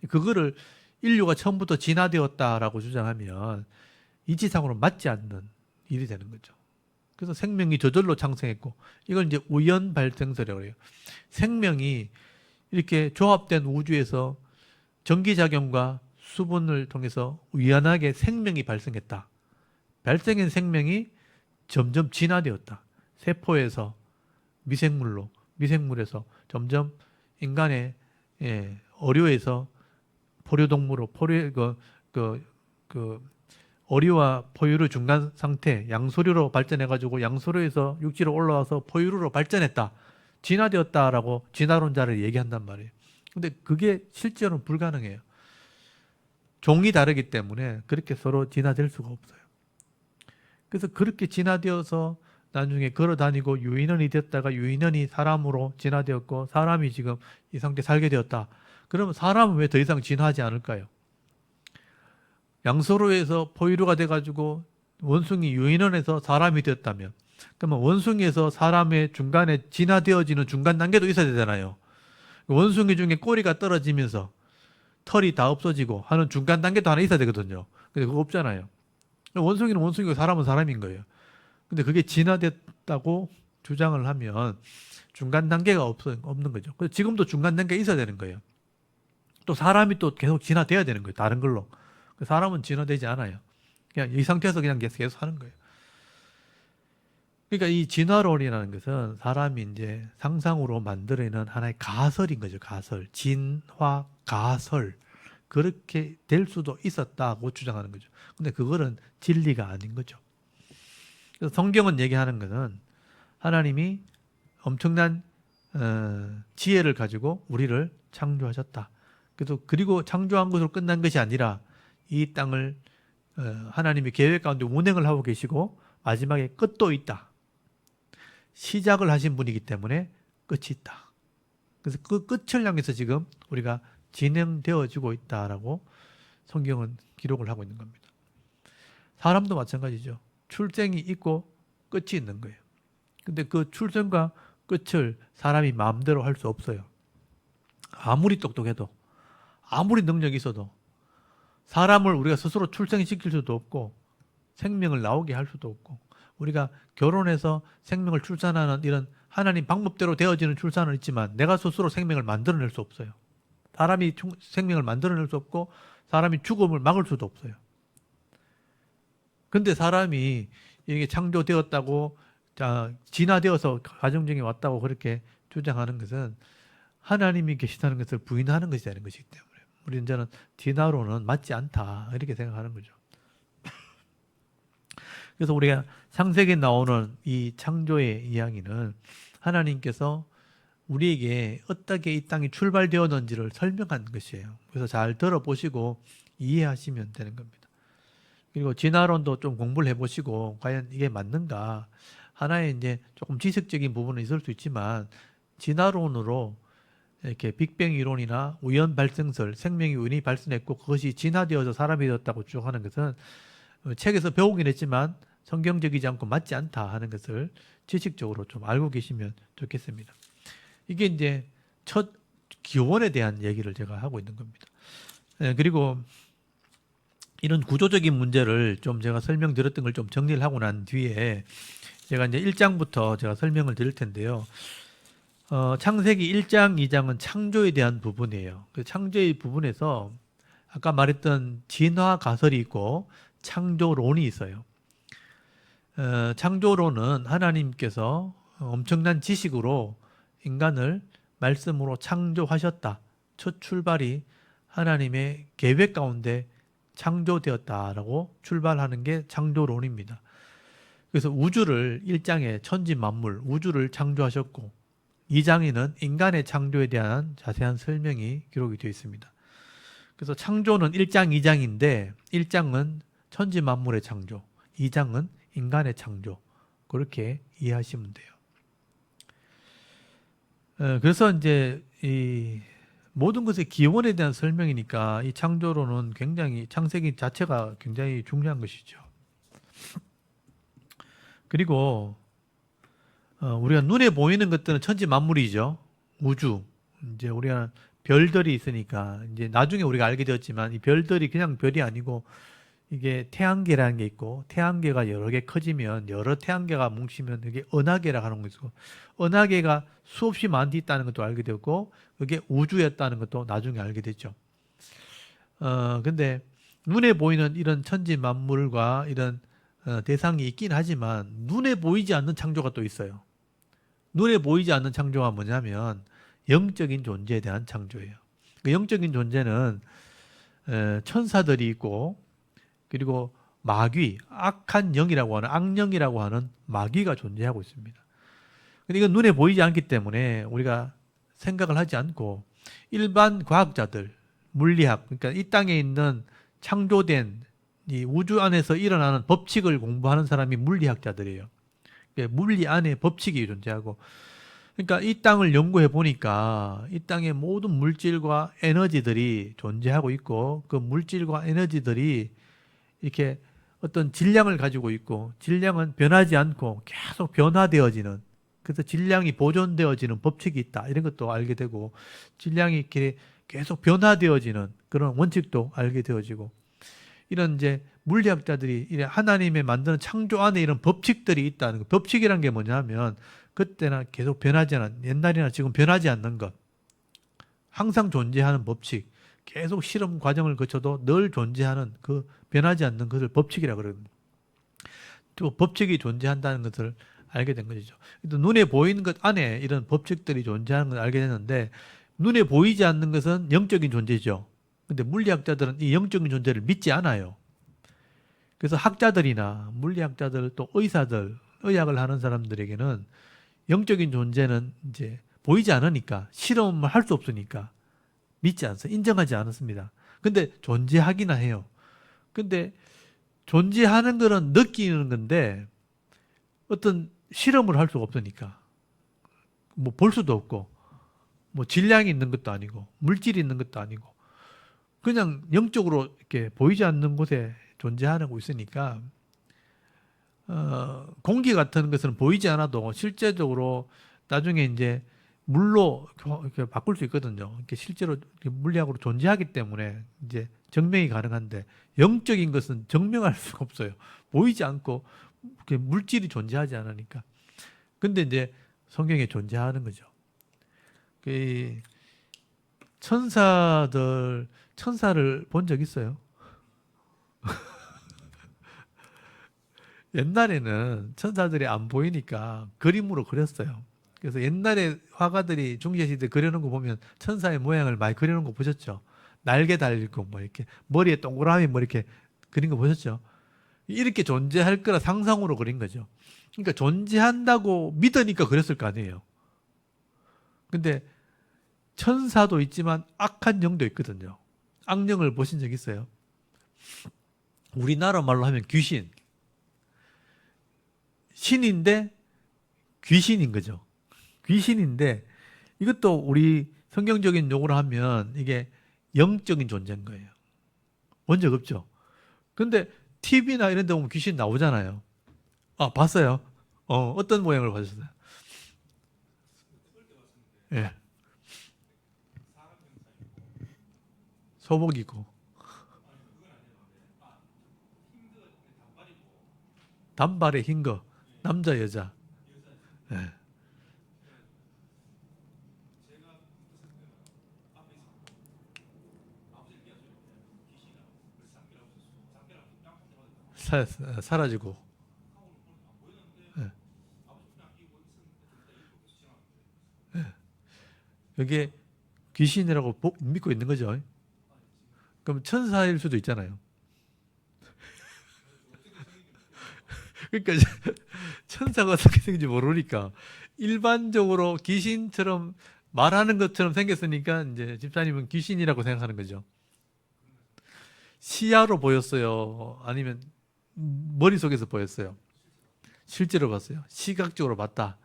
그거를 인류가 처음부터 진화되었다라고 주장하면 이치상으로 맞지 않는 일이 되는 거죠. 그래서 생명이 저절로 창생했고 이걸 이제 우연 발생설이라고 해요. 생명이 이렇게 조합된 우주에서 전기작용과 수분을 통해서 우연하게 생명이 발생했다. 발생한 생명이 점점 진화되었다. 세포에서 미생물로, 미생물에서 점점 인간의 어류에서 포류동물로, 어류와 포유류 중간 상태, 양서류로 발전해가지고 양서류에서 육지로 올라와서 포유류로 발전했다. 진화되었다라고 진화론자를 얘기한단 말이에요. 근데 그게 실제로는 불가능해요. 종이 다르기 때문에 그렇게 서로 진화될 수가 없어요. 그래서 그렇게 진화되어서 나중에 걸어 다니고 유인원이 됐다가 유인원이 사람으로 진화되었고 사람이 지금 이 상태에 살게 되었다. 그러면 사람은 왜 더 이상 진화하지 않을까요? 양서로에서 포유류가 돼가지고 원숭이 유인원에서 사람이 되었다면 그러면 원숭이에서 사람의 중간에 진화되어지는 중간 단계도 있어야 되잖아요. 원숭이 중에 꼬리가 떨어지면서 털이 다 없어지고 하는 중간 단계도 하나 있어야 되거든요. 근데 그거 없잖아요. 원숭이는 원숭이고 사람은 사람인 거예요. 근데 그게 진화됐다고 주장을 하면 중간 단계가 없는 거죠. 그래서 지금도 중간 단계가 있어야 되는 거예요. 또 사람이 또 계속 진화돼야 되는 거예요. 다른 걸로. 사람은 진화되지 않아요. 그냥 이 상태에서 그냥 계속 하는 거예요. 그러니까 이 진화론이라는 것은 사람이 이제 상상으로 만들어내는 하나의 가설인 거죠. 가설. 진화 가설. 그렇게 될 수도 있었다고 주장하는 거죠. 근데 그거는 진리가 아닌 거죠. 그래서 성경은 얘기하는 것은 하나님이 엄청난 지혜를 가지고 우리를 창조하셨다. 그리고 창조한 것으로 끝난 것이 아니라 이 땅을 하나님의 계획 가운데 운행을 하고 계시고 마지막에 끝도 있다. 시작을 하신 분이기 때문에 끝이 있다. 그래서 그 끝을 향해서 지금 우리가 진행되어지고 있다라고 성경은 기록을 하고 있는 겁니다. 사람도 마찬가지죠. 출생이 있고 끝이 있는 거예요. 근데 그 출생과 끝을 사람이 마음대로 할 수 없어요. 아무리 똑똑해도, 아무리 능력이 있어도 사람을 우리가 스스로 출생시킬 수도 없고 생명을 나오게 할 수도 없고 우리가 결혼해서 생명을 출산하는 이런 하나님 방법대로 되어지는 출산은 있지만 내가 스스로 생명을 만들어낼 수 없어요. 사람이 생명을 만들어낼 수 없고 사람이 죽음을 막을 수도 없어요. 근데 사람이 이게 창조되었다고 진화되어서 가정중에 왔다고 그렇게 주장하는 것은 하나님이 계시다는 것을 부인하는 것이 되는 것이기 때문에 우리는 저는 진화론은 맞지 않다 이렇게 생각하는 거죠. 그래서 우리가 창세기에 나오는 이 창조의 이야기는 하나님께서 우리에게 어떻게 이 땅이 출발되었는지를 설명한 것이에요. 그래서 잘 들어보시고 이해하시면 되는 겁니다. 그리고 진화론도 좀 공부를 해보시고 과연 이게 맞는가 하나의 이제 조금 지식적인 부분은 있을 수 있지만 진화론으로 이렇게 빅뱅 이론이나 우연 발생설, 생명이 우연히 발생했고 그것이 진화되어서 사람이 되었다고 쭉 하는 것은 책에서 배우긴 했지만 성경적이지 않고 맞지 않다 하는 것을 지식적으로 좀 알고 계시면 좋겠습니다. 이게 이제 첫 기원에 대한 얘기를 제가 하고 있는 겁니다. 그리고 이런 구조적인 문제를 좀 제가 설명드렸던 걸 좀 정리를 하고 난 뒤에 제가 이제 1장부터 제가 설명을 드릴 텐데요. 창세기 1장, 2장은 창조에 대한 부분이에요. 그 창조의 부분에서 아까 말했던 진화 가설이 있고 창조론이 있어요. 창조론은 하나님께서 엄청난 지식으로 인간을 말씀으로 창조하셨다. 첫 출발이 하나님의 계획 가운데 창조되었다라고 출발하는 게 창조론입니다. 그래서 우주를 1장에 천지 만물, 우주를 창조하셨고 2장에는 인간의 창조에 대한 자세한 설명이 기록이 되어 있습니다. 그래서 창조는 1장, 2장인데 1장은 천지 만물의 창조, 2장은 인간의 창조. 그렇게 이해하시면 돼요. 그래서 이제 이 모든 것의 기원에 대한 설명이니까 이 창조론은 굉장히 창세기 자체가 굉장히 중요한 것이죠. 그리고 우리가 눈에 보이는 것들은 천지 만물이죠. 우주. 이제 우리가 별들이 있으니까 이제 나중에 우리가 알게 되었지만 이 별들이 그냥 별이 아니고 이게 태양계라는 게 있고 태양계가 여러 개 커지면 여러 태양계가 뭉치면 이게 은하계라고 하는 것이고 은하계가 수없이 많이 있다는 것도 알게 되었고 그게 우주였다는 것도 나중에 알게 됐죠. 근데 눈에 보이는 이런 천지 만물과 이런 대상이 있긴 하지만 눈에 보이지 않는 창조가 또 있어요. 눈에 보이지 않는 창조가 뭐냐면 영적인 존재에 대한 창조예요. 그 영적인 존재는 천사들이 있고 그리고 마귀, 악한 영이라고 하는 악령이라고 하는 마귀가 존재하고 있습니다. 근데 이건 눈에 보이지 않기 때문에 우리가 생각을 하지 않고 일반 과학자들, 물리학, 그러니까 이 땅에 있는 창조된 이 우주 안에서 일어나는 법칙을 공부하는 사람이 물리학자들이에요. 물리 안에 법칙이 존재하고 그러니까 이 땅을 연구해 보니까 이 땅의 모든 물질과 에너지들이 존재하고 있고 그 물질과 에너지들이 이렇게 어떤 질량을 가지고 있고 질량은 변하지 않고 계속 변화되어지는 그래서 질량이 보존되어지는 법칙이 있다 이런 것도 알게 되고 질량이 이렇게 계속 변화되어지는 그런 원칙도 알게 되어지고 이런 이제 물리학자들이 이래 하나님의 만드는 창조 안에 이런 법칙들이 있다는 거. 법칙이란 게 뭐냐면 그때나 계속 변하지 않은 옛날이나 지금 변하지 않는 것 항상 존재하는 법칙 계속 실험 과정을 거쳐도 늘 존재하는 그 변하지 않는 것을 법칙이라고 그럽니다. 또 법칙이 존재한다는 것을 알게 된 것이죠. 또 눈에 보이는 것 안에 이런 법칙들이 존재하는 걸 알게 됐는데 눈에 보이지 않는 것은 영적인 존재죠. 근데 물리학자들은 이 영적인 존재를 믿지 않아요. 그래서 학자들이나 물리학자들 또 의사들, 의학을 하는 사람들에게는 영적인 존재는 이제 보이지 않으니까 실험을 할 수 없으니까 믿지 않습니다. 인정하지 않았습니다. 근데 존재하기나 해요. 근데 존재하는 거는 느끼는 건데 어떤 실험을 할 수가 없으니까 뭐 볼 수도 없고 뭐 질량이 있는 것도 아니고 물질이 있는 것도 아니고 그냥 영적으로 이렇게 보이지 않는 곳에 존재하고 있으니까 공기 같은 것은 보이지 않아도 실제적으로 나중에 이제 물로 이렇게 바꿀 수 있거든요. 이렇게 실제로 이렇게 물리학으로 존재하기 때문에 이제 증명이 가능한데 영적인 것은 증명할 수가 없어요. 보이지 않고 이렇게 물질이 존재하지 않으니까. 근데 이제 성경에 존재하는 거죠. 그 천사를 본 적 있어요? 옛날에는 천사들이 안 보이니까 그림으로 그렸어요. 그래서 옛날에 화가들이 중세시대 그려놓은 거 보면 천사의 모양을 많이 그려놓은 거 보셨죠? 날개 달고 뭐 이렇게 머리에 동그라미 뭐 이렇게 그린 거 보셨죠? 이렇게 존재할 거라 상상으로 그린 거죠. 그러니까 존재한다고 믿으니까 그랬을 거 아니에요. 근데 천사도 있지만 악한 영도 있거든요. 악령을 보신 적 있어요? 우리나라 말로 하면 귀신. 신인데 귀신인 거죠. 귀신인데 이것도 우리 성경적인 용어로 하면 이게 영적인 존재인 거예요. 본 적 없죠. 근데 TV나 이런 데 보면 귀신 나오잖아요. 아, 봤어요? 어떤 모양을 보셨어요? 예. 소복 입고. 단발에 흰 거. 남자, 여자. 예. 사라지고. 예. 여기에 귀신이라고 믿고 있는 거죠. 그럼 천사일 수도 있잖아요. 그러니까 천사가 어떻게 생긴지 모르니까 일반적으로 귀신처럼 말하는 것처럼 생겼으니까 이제 집사님은 귀신이라고 생각하는 거죠. 시야로 보였어요? 아니면 머릿속에서 보였어요? 실제로 봤어요? 시각적으로 봤다.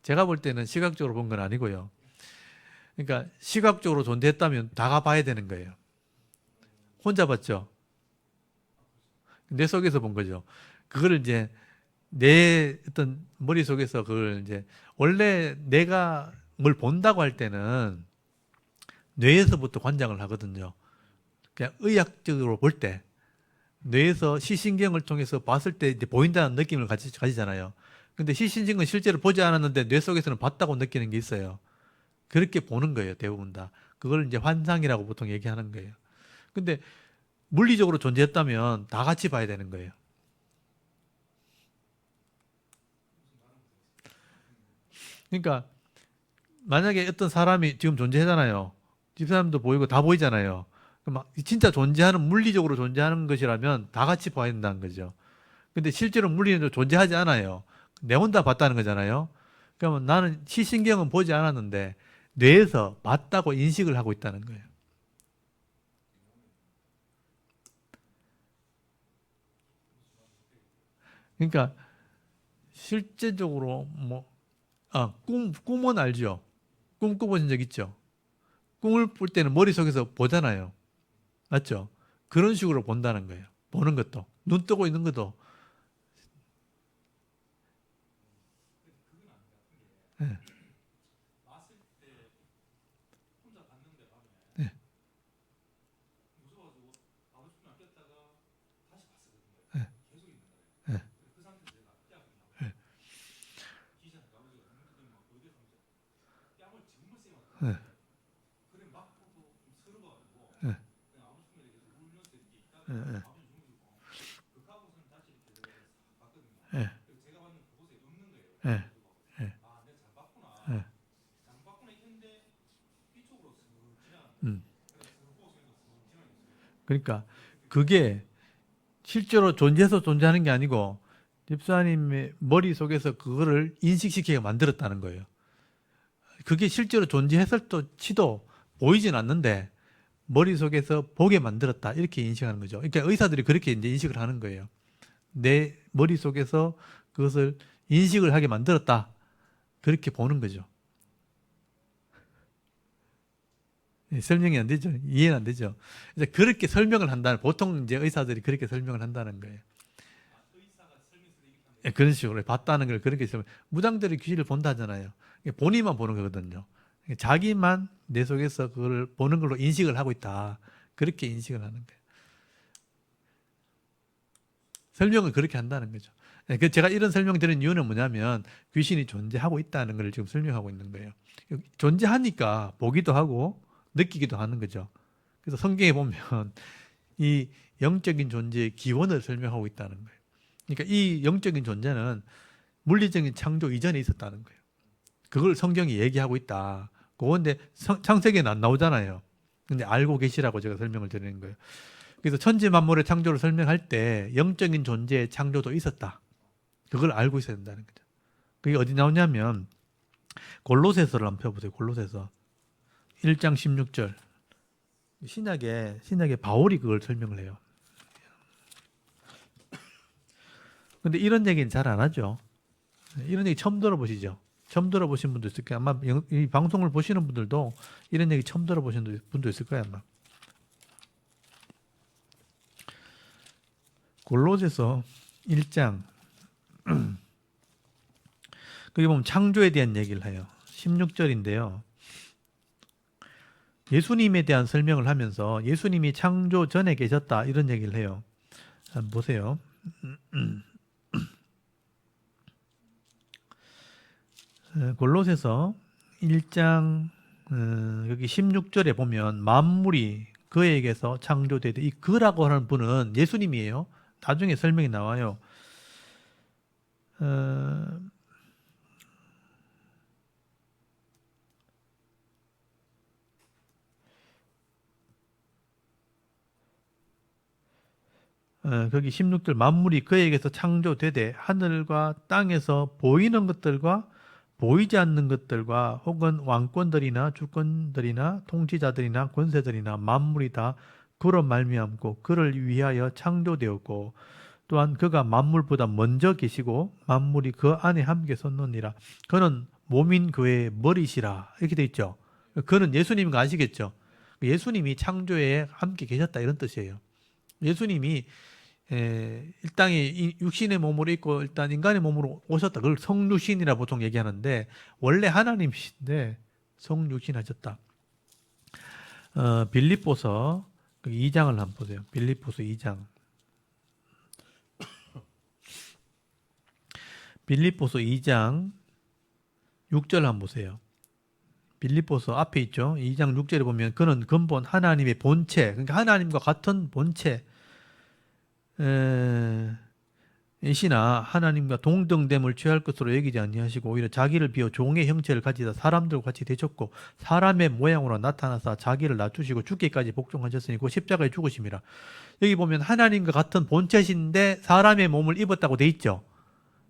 제가 볼 때는 시각적으로 본 건 아니고요. 그러니까 시각적으로 존재했다면 다가 봐야 되는 거예요. 혼자 봤죠? 내 속에서 본 거죠. 그거를 이제 내 어떤 머릿속에서 그걸 이제 원래 내가 뭘 본다고 할 때는 뇌에서부터 관장을 하거든요. 그냥 의학적으로 볼 때 뇌에서 시신경을 통해서 봤을 때 이제 보인다는 느낌을 가지잖아요. 근데 시신경은 실제로 보지 않았는데 뇌 속에서는 봤다고 느끼는 게 있어요. 그렇게 보는 거예요, 대부분 다. 그걸 이제 환상이라고 보통 얘기하는 거예요. 근데 물리적으로 존재했다면 다 같이 봐야 되는 거예요. 그러니까 만약에 어떤 사람이 지금 존재하잖아요. 집사람도 보이고 다 보이잖아요. 그럼 막 진짜 존재하는 물리적으로 존재하는 것이라면 다 같이 봐야 된다는 거죠. 근데 실제로 물리적으로 존재하지 않아요. 내 혼자 봤다는 거잖아요. 그러면 나는 시신경은 보지 않았는데 뇌에서 봤다고 인식을 하고 있다는 거예요. 그러니까 실제적으로 꿈은 알죠. 꿈 꿔보신 적 있죠. 꿈을 꿀 때는 머릿속에서 보잖아요. 맞죠? 그런 식으로 본다는 거예요. 보는 것도. 눈 뜨고 있는 것도. 예, 예, 예, 예, 예, 예, 예, 예, 예, 음. 그러니까 그게 실제로 존재해서 존재하는 게 아니고 집사님의 머릿속에서 그거를 인식시키게 만들었다는 거예요. 그게 실제로 존재했을 또 치도 보이진 않는데 머릿속에서 보게 만들었다. 이렇게 인식하는 거죠. 그러니까 의사들이 그렇게 이제 인식을 하는 거예요. 내 머릿속에서 그것을 인식을 하게 만들었다. 그렇게 보는 거죠. 설명이 안 되죠. 이해는 안 되죠. 이제 그렇게 설명을 한다는, 보통 이제 의사들이 그렇게 설명을 한다는 거예요. 그런 식으로 봤다는 걸 그렇게 설명. 무당들이 귀신을 본다 하잖아요. 본인만 보는 거거든요. 자기만 내 속에서 그걸 보는 걸로 인식을 하고 있다. 그렇게 인식을 하는 거예요. 설명을 그렇게 한다는 거죠. 제가 이런 설명 드린 이유는 뭐냐면 귀신이 존재하고 있다는 걸 지금 설명하고 있는 거예요. 존재하니까 보기도 하고 느끼기도 하는 거죠. 그래서 성경에 보면 이 영적인 존재의 기원을 설명하고 있다는 거예요. 그러니까 이 영적인 존재는 물리적인 창조 이전에 있었다는 거예요. 그걸 성경이 얘기하고 있다. 그건데 창세기에는 안 나오잖아요. 근데 알고 계시라고 제가 설명을 드리는 거예요. 그래서 천지 만물의 창조를 설명할 때 영적인 존재의 창조도 있었다. 그걸 알고 있어야 된다는 거죠. 그게 어디 나오냐면 골로새서를 한번 펴보세요. 골로새서 1장 16절. 신약에 바울이 그걸 설명을 해요. 근데 이런 얘기는 잘 안 하죠. 이런 얘기 처음 들어보시죠? 처음 들어보신 분도 있을 거예요. 아마 이 방송을 보시는 분들도 이런 얘기 처음 들어보신 분도 있을 거예요. 아마. 골로새서 1장 거기 보면 창조에 대한 얘기를 해요. 16절인데요. 예수님에 대한 설명을 하면서 예수님이 창조 전에 계셨다 이런 얘기를 해요. 한번 보세요. 골로새서 1장 여기 16절에 보면 만물이 그에게서 창조되되 이 그라고 하는 분은 예수님이에요. 나중에 설명이 나와요. 거기 16절 만물이 그에게서 창조되되 하늘과 땅에서 보이는 것들과 보이지 않는 것들과 혹은 왕권들이나 주권들이나 통치자들이나 권세들이나 만물이 다 그로 말미암고 그를 위하여 창조되었고 또한 그가 만물보다 먼저 계시고 만물이 그 안에 함께 섰느니라. 그는 몸인 그의 머리시라. 이렇게 돼 있죠. 그는 예수님인 거 아시겠죠? 예수님이 창조에 함께 계셨다 이런 뜻이에요. 예수님이 이 땅에 육신의 몸으로 있고 일단 인간의 몸으로 오셨다. 그걸 성육신이라 보통 얘기하는데 원래 하나님이신데 성육신 하셨다. 빌립보서 2장을 한번 보세요. 빌립보서 2장. 빌립보서 2장 6절 한번 보세요. 빌립보서 앞에 있죠. 2장 6절에 보면 그는 근본 하나님의 본체, 그러니까 하나님과 같은 본체 이시나 하나님과 동등됨을 취할 것으로 여기지 아니하시고 오히려 자기를 비워 종의 형체를 가지다 사람들과 같이 되셨고 사람의 모양으로 나타나사 자기를 낮추시고 죽기까지 복종하셨으니 그 십자가에 죽으심이라. 여기 보면 하나님과 같은 본체신데 사람의 몸을 입었다고 돼 있죠.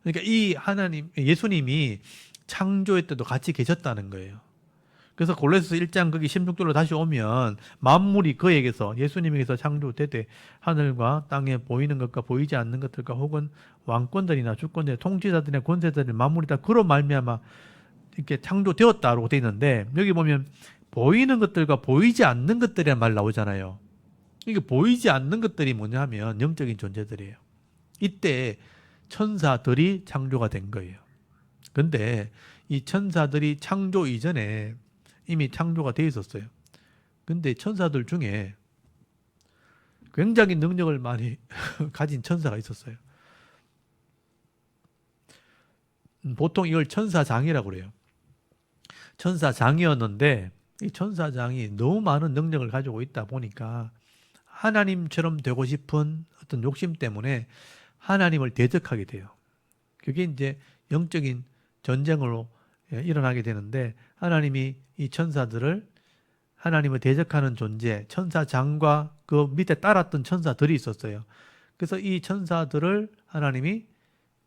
그러니까 이 하나님 예수님이 창조의 때도 같이 계셨다는 거예요. 그래서 골로새서 1장 거기 16절로 다시 오면 만물이 그에게서 예수님에게서 창조되되 하늘과 땅에 보이는 것과 보이지 않는 것들과 혹은 왕권들이나 주권들, 통치자들이나 권세자들 만물이 다 그로 말미암아 이렇게 창조되었다라고 돼 있는데 여기 보면 보이는 것들과 보이지 않는 것들이란 말 나오잖아요. 이게 보이지 않는 것들이 뭐냐 하면 영적인 존재들이에요. 이때 천사들이 창조가 된 거예요. 근데 이 천사들이 창조 이전에 이미 창조가 돼 있었어요. 근데 천사들 중에 굉장히 능력을 많이 가진 천사가 있었어요. 보통 이걸 천사장이라고 그래요. 천사장이었는데 이 천사장이 너무 많은 능력을 가지고 있다 보니까 하나님처럼 되고 싶은 어떤 욕심 때문에 하나님을 대적하게 돼요. 그게 이제 영적인 전쟁으로 일어나게 되는데 하나님이 이 천사들을 하나님을 대적하는 존재, 천사장과 그 밑에 따랐던 천사들이 있었어요. 그래서 이 천사들을 하나님이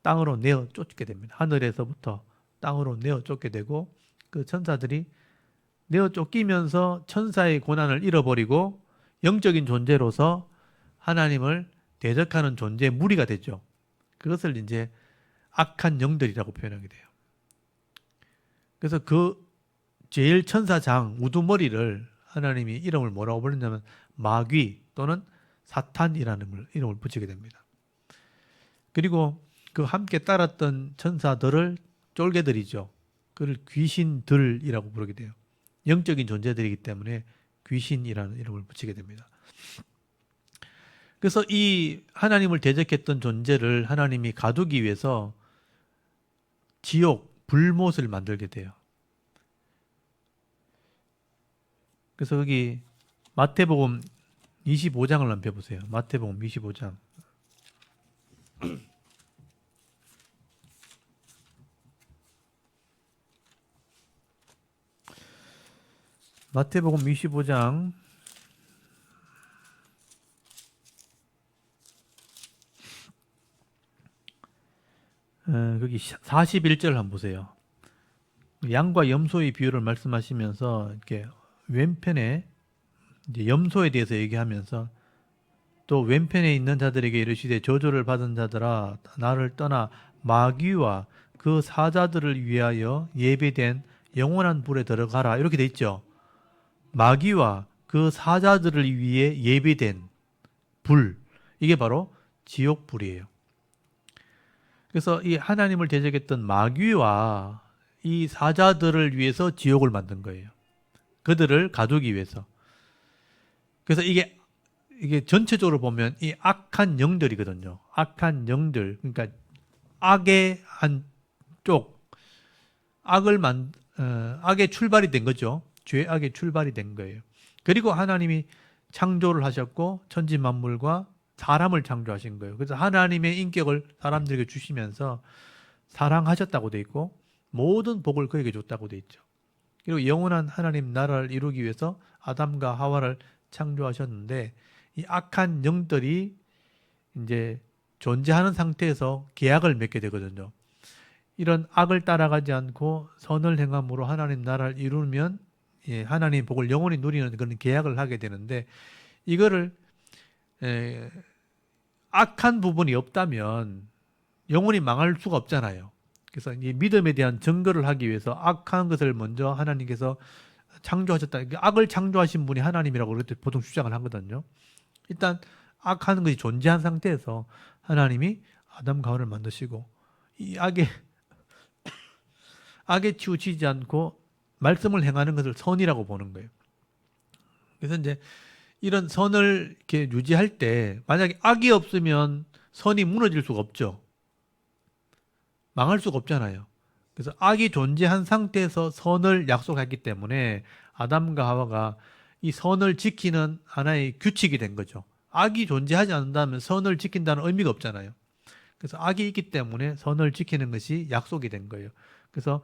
땅으로 내어 쫓게 됩니다. 하늘에서부터 땅으로 내어 쫓게 되고 그 천사들이 내어 쫓기면서 천사의 고난을 잃어버리고 영적인 존재로서 하나님을 대적하는 존재의 무리가 되죠. 그것을 이제 악한 영들이라고 표현하게 돼요. 그래서 그 제일 천사장 우두머리를 하나님이 이름을 뭐라고 불렀냐면 마귀 또는 사탄이라는 이름을 붙이게 됩니다. 그리고 그 함께 따랐던 천사들을 쫄개들이죠. 그를 귀신들이라고 부르게 돼요. 영적인 존재들이기 때문에 귀신이라는 이름을 붙이게 됩니다. 그래서 이 하나님을 대적했던 존재를 하나님이 가두기 위해서 지옥, 불못을 만들게 돼요. 그래서 여기 마태복음 25장을 한번 펴보세요. 마태복음 25장. 마태복음 25장 거기 41절 한번 보세요. 양과 염소의 비유를 말씀하시면서 이렇게 왼편에 이제 염소에 대해서 얘기하면서 또 왼편에 있는 자들에게 이르시되 저주를 받은 자들아 나를 떠나 마귀와 그 사자들을 위하여 예배된 영원한 불에 들어가라 이렇게 돼 있죠. 마귀와 그 사자들을 위해 예배된 불 이게 바로 지옥불이에요. 그래서 이 하나님을 대적했던 마귀와 이 사자들을 위해서 지옥을 만든 거예요. 그들을 가두기 위해서. 그래서 이게 전체적으로 보면 이 악한 영들이거든요. 악한 영들. 그러니까 악의 한쪽, 악의 출발이 된 거죠. 죄악의 출발이 된 거예요. 그리고 하나님이 창조를 하셨고 천지 만물과 사람을 창조하신 거예요. 그래서 하나님의 인격을 사람들에게 주시면서 사랑하셨다고 돼 있고 모든 복을 그에게 줬다고 돼 있죠. 그리고 영원한 하나님 나라를 이루기 위해서 아담과 하와를 창조하셨는데 이 악한 영들이 이제 존재하는 상태에서 계약을 맺게 되거든요. 이런 악을 따라가지 않고 선을 행함으로 하나님 나라를 이루면 하나님 복을 영원히 누리는 그런 계약을 하게 되는데 이거를 악한 부분이 없다면 영원히 망할 수가 없잖아요. 그래서 이 믿음에 대한 증거를 하기 위해서 악한 것을 먼저 하나님께서 창조하셨다. 악을 창조하신 분이 하나님이라고 그렇게 보통 주장을 하거든요. 일단 악한 것이 존재한 상태에서 하나님이 아담과 하와를 만드시고 이 악에 치우치지 않고 말씀을 행하는 것을 선이라고 보는 거예요. 그래서 이제 이런 선을 이렇게 유지할 때 만약에 악이 없으면 선이 무너질 수가 없죠. 망할 수가 없잖아요. 그래서 악이 존재한 상태에서 선을 약속했기 때문에 아담과 하와가 이 선을 지키는 하나의 규칙이 된 거죠. 악이 존재하지 않는다면 선을 지킨다는 의미가 없잖아요. 그래서 악이 있기 때문에 선을 지키는 것이 약속이 된 거예요. 그래서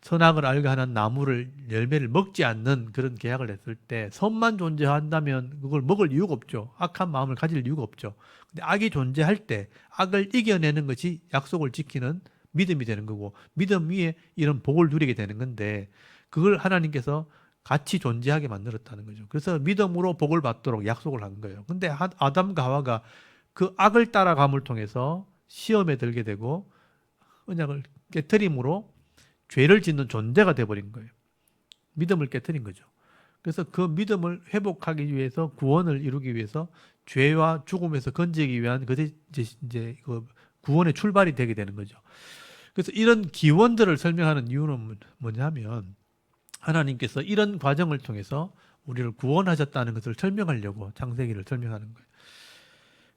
선악을 알게 하는 나무를 열매를 먹지 않는 그런 계약을 했을 때 선만 존재한다면 그걸 먹을 이유가 없죠. 악한 마음을 가질 이유가 없죠. 근데 악이 존재할 때 악을 이겨내는 것이 약속을 지키는 믿음이 되는 거고 믿음 위에 이런 복을 누리게 되는 건데 그걸 하나님께서 같이 존재하게 만들었다는 거죠. 그래서 믿음으로 복을 받도록 약속을 한 거예요. 근데 아담과 하와가 그 악을 따라감을 통해서 시험에 들게 되고 언약을 깨트림으로 죄를 짓는 존재가 돼버린 거예요. 믿음을 깨트린 거죠. 그래서 그 믿음을 회복하기 위해서 구원을 이루기 위해서 죄와 죽음에서 건지기 위한 그것이 이제 그 구원의 출발이 되게 되는 거죠. 그래서 이런 기원들을 설명하는 이유는 뭐냐면 하나님께서 이런 과정을 통해서 우리를 구원하셨다는 것을 설명하려고 창세기를 설명하는 거예요.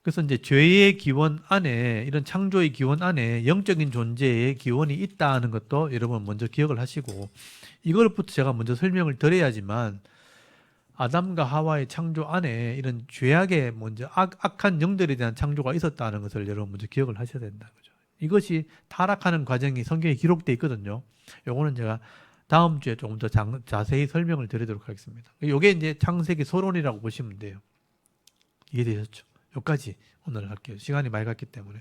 그래서 이제 죄의 기원 안에 이런 창조의 기원 안에 영적인 존재의 기원이 있다는 것도 여러분 먼저 기억을 하시고 이걸부터 제가 먼저 설명을 드려야지만 아담과 하와의 창조 안에 이런 죄악의 먼저 악한 영들에 대한 창조가 있었다는 것을 여러분 먼저 기억을 하셔야 된다는 거죠. 이것이 타락하는 과정이 성경에 기록되어 있거든요. 요거는 제가 다음 주에 조금 더 자세히 설명을 드리도록 하겠습니다. 이게 이제 창세기 서론이라고 보시면 돼요. 이해되셨죠? 여기까지 오늘 할게요. 시간이 많이 갔기 때문에.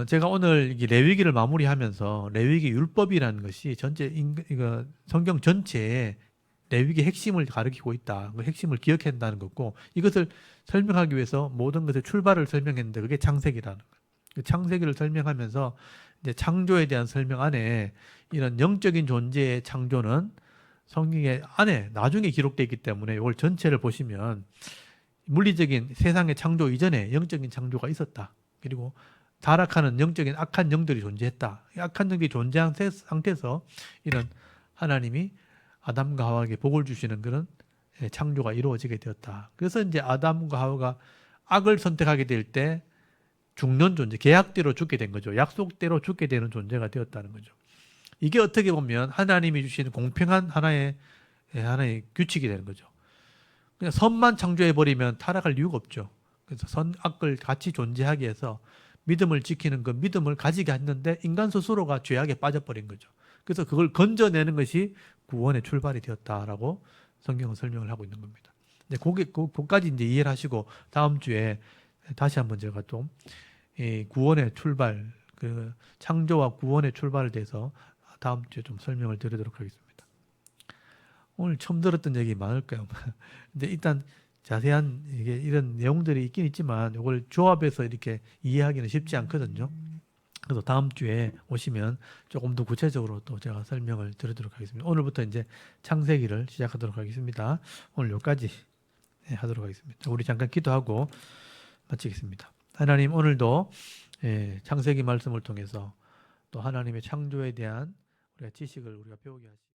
제가 오늘 이 레위기를 마무리하면서 레위기 율법이라는 것이 이거 성경 전체에 레위기 핵심을 가리키고 있다. 그 핵심을 기억해야 한다는 거고, 이것을 설명하기 위해서 모든 것의 출발을 설명했는데 그게 창세기라는 거예요. 그 창세기를 설명하면서 이제 창조에 대한 설명 안에 이런 영적인 존재의 창조는 성경의 안에 나중에 기록되어 있기 때문에 이걸 전체를 보시면 물리적인 세상의 창조 이전에 영적인 창조가 있었다. 그리고 타락하는 영적인 악한 영들이 존재했다. 이 악한 영들이 존재한 상태에서 이런 하나님이 아담과 하와에게 복을 주시는 그런 창조가 이루어지게 되었다. 그래서 이제 아담과 하와가 악을 선택하게 될 때 죽는 존재, 계약대로 죽게 된 거죠. 약속대로 죽게 되는 존재가 되었다는 거죠. 이게 어떻게 보면 하나님이 주시는 공평한 하나의 규칙이 되는 거죠. 그냥 선만 창조해버리면 타락할 이유가 없죠. 그래서 선, 악을 같이 존재하게 해서 믿음을 지키는 그 믿음을 가지게 했는데 인간 스스로가 죄악에 빠져버린 거죠. 그래서 그걸 건져내는 것이 구원의 출발이 되었다라고 성경은 설명을 하고 있는 겁니다. 근데 거기까지 이제 이해를 하시고 다음 주에 다시 한번 제가 좀 이 구원의 출발, 그 창조와 구원의 출발에 대해서 다음 주에 좀 설명을 드리도록 하겠습니다. 오늘 처음 들었던 얘기 많을까요? 근데 일단 자세한 이런 내용들이 있긴 있지만 이걸 조합해서 이렇게 이해하기는 쉽지 않거든요. 그래서 다음 주에 오시면 조금 더 구체적으로 또 제가 설명을 드리도록 하겠습니다. 오늘부터 이제 창세기를 시작하도록 하겠습니다. 오늘 여기까지 하도록 하겠습니다. 우리 잠깐 기도하고 마치겠습니다. 하나님, 오늘도 창세기 말씀을 통해서 또 하나님의 창조에 대한 우리가 지식을 우리가 배우게 하시고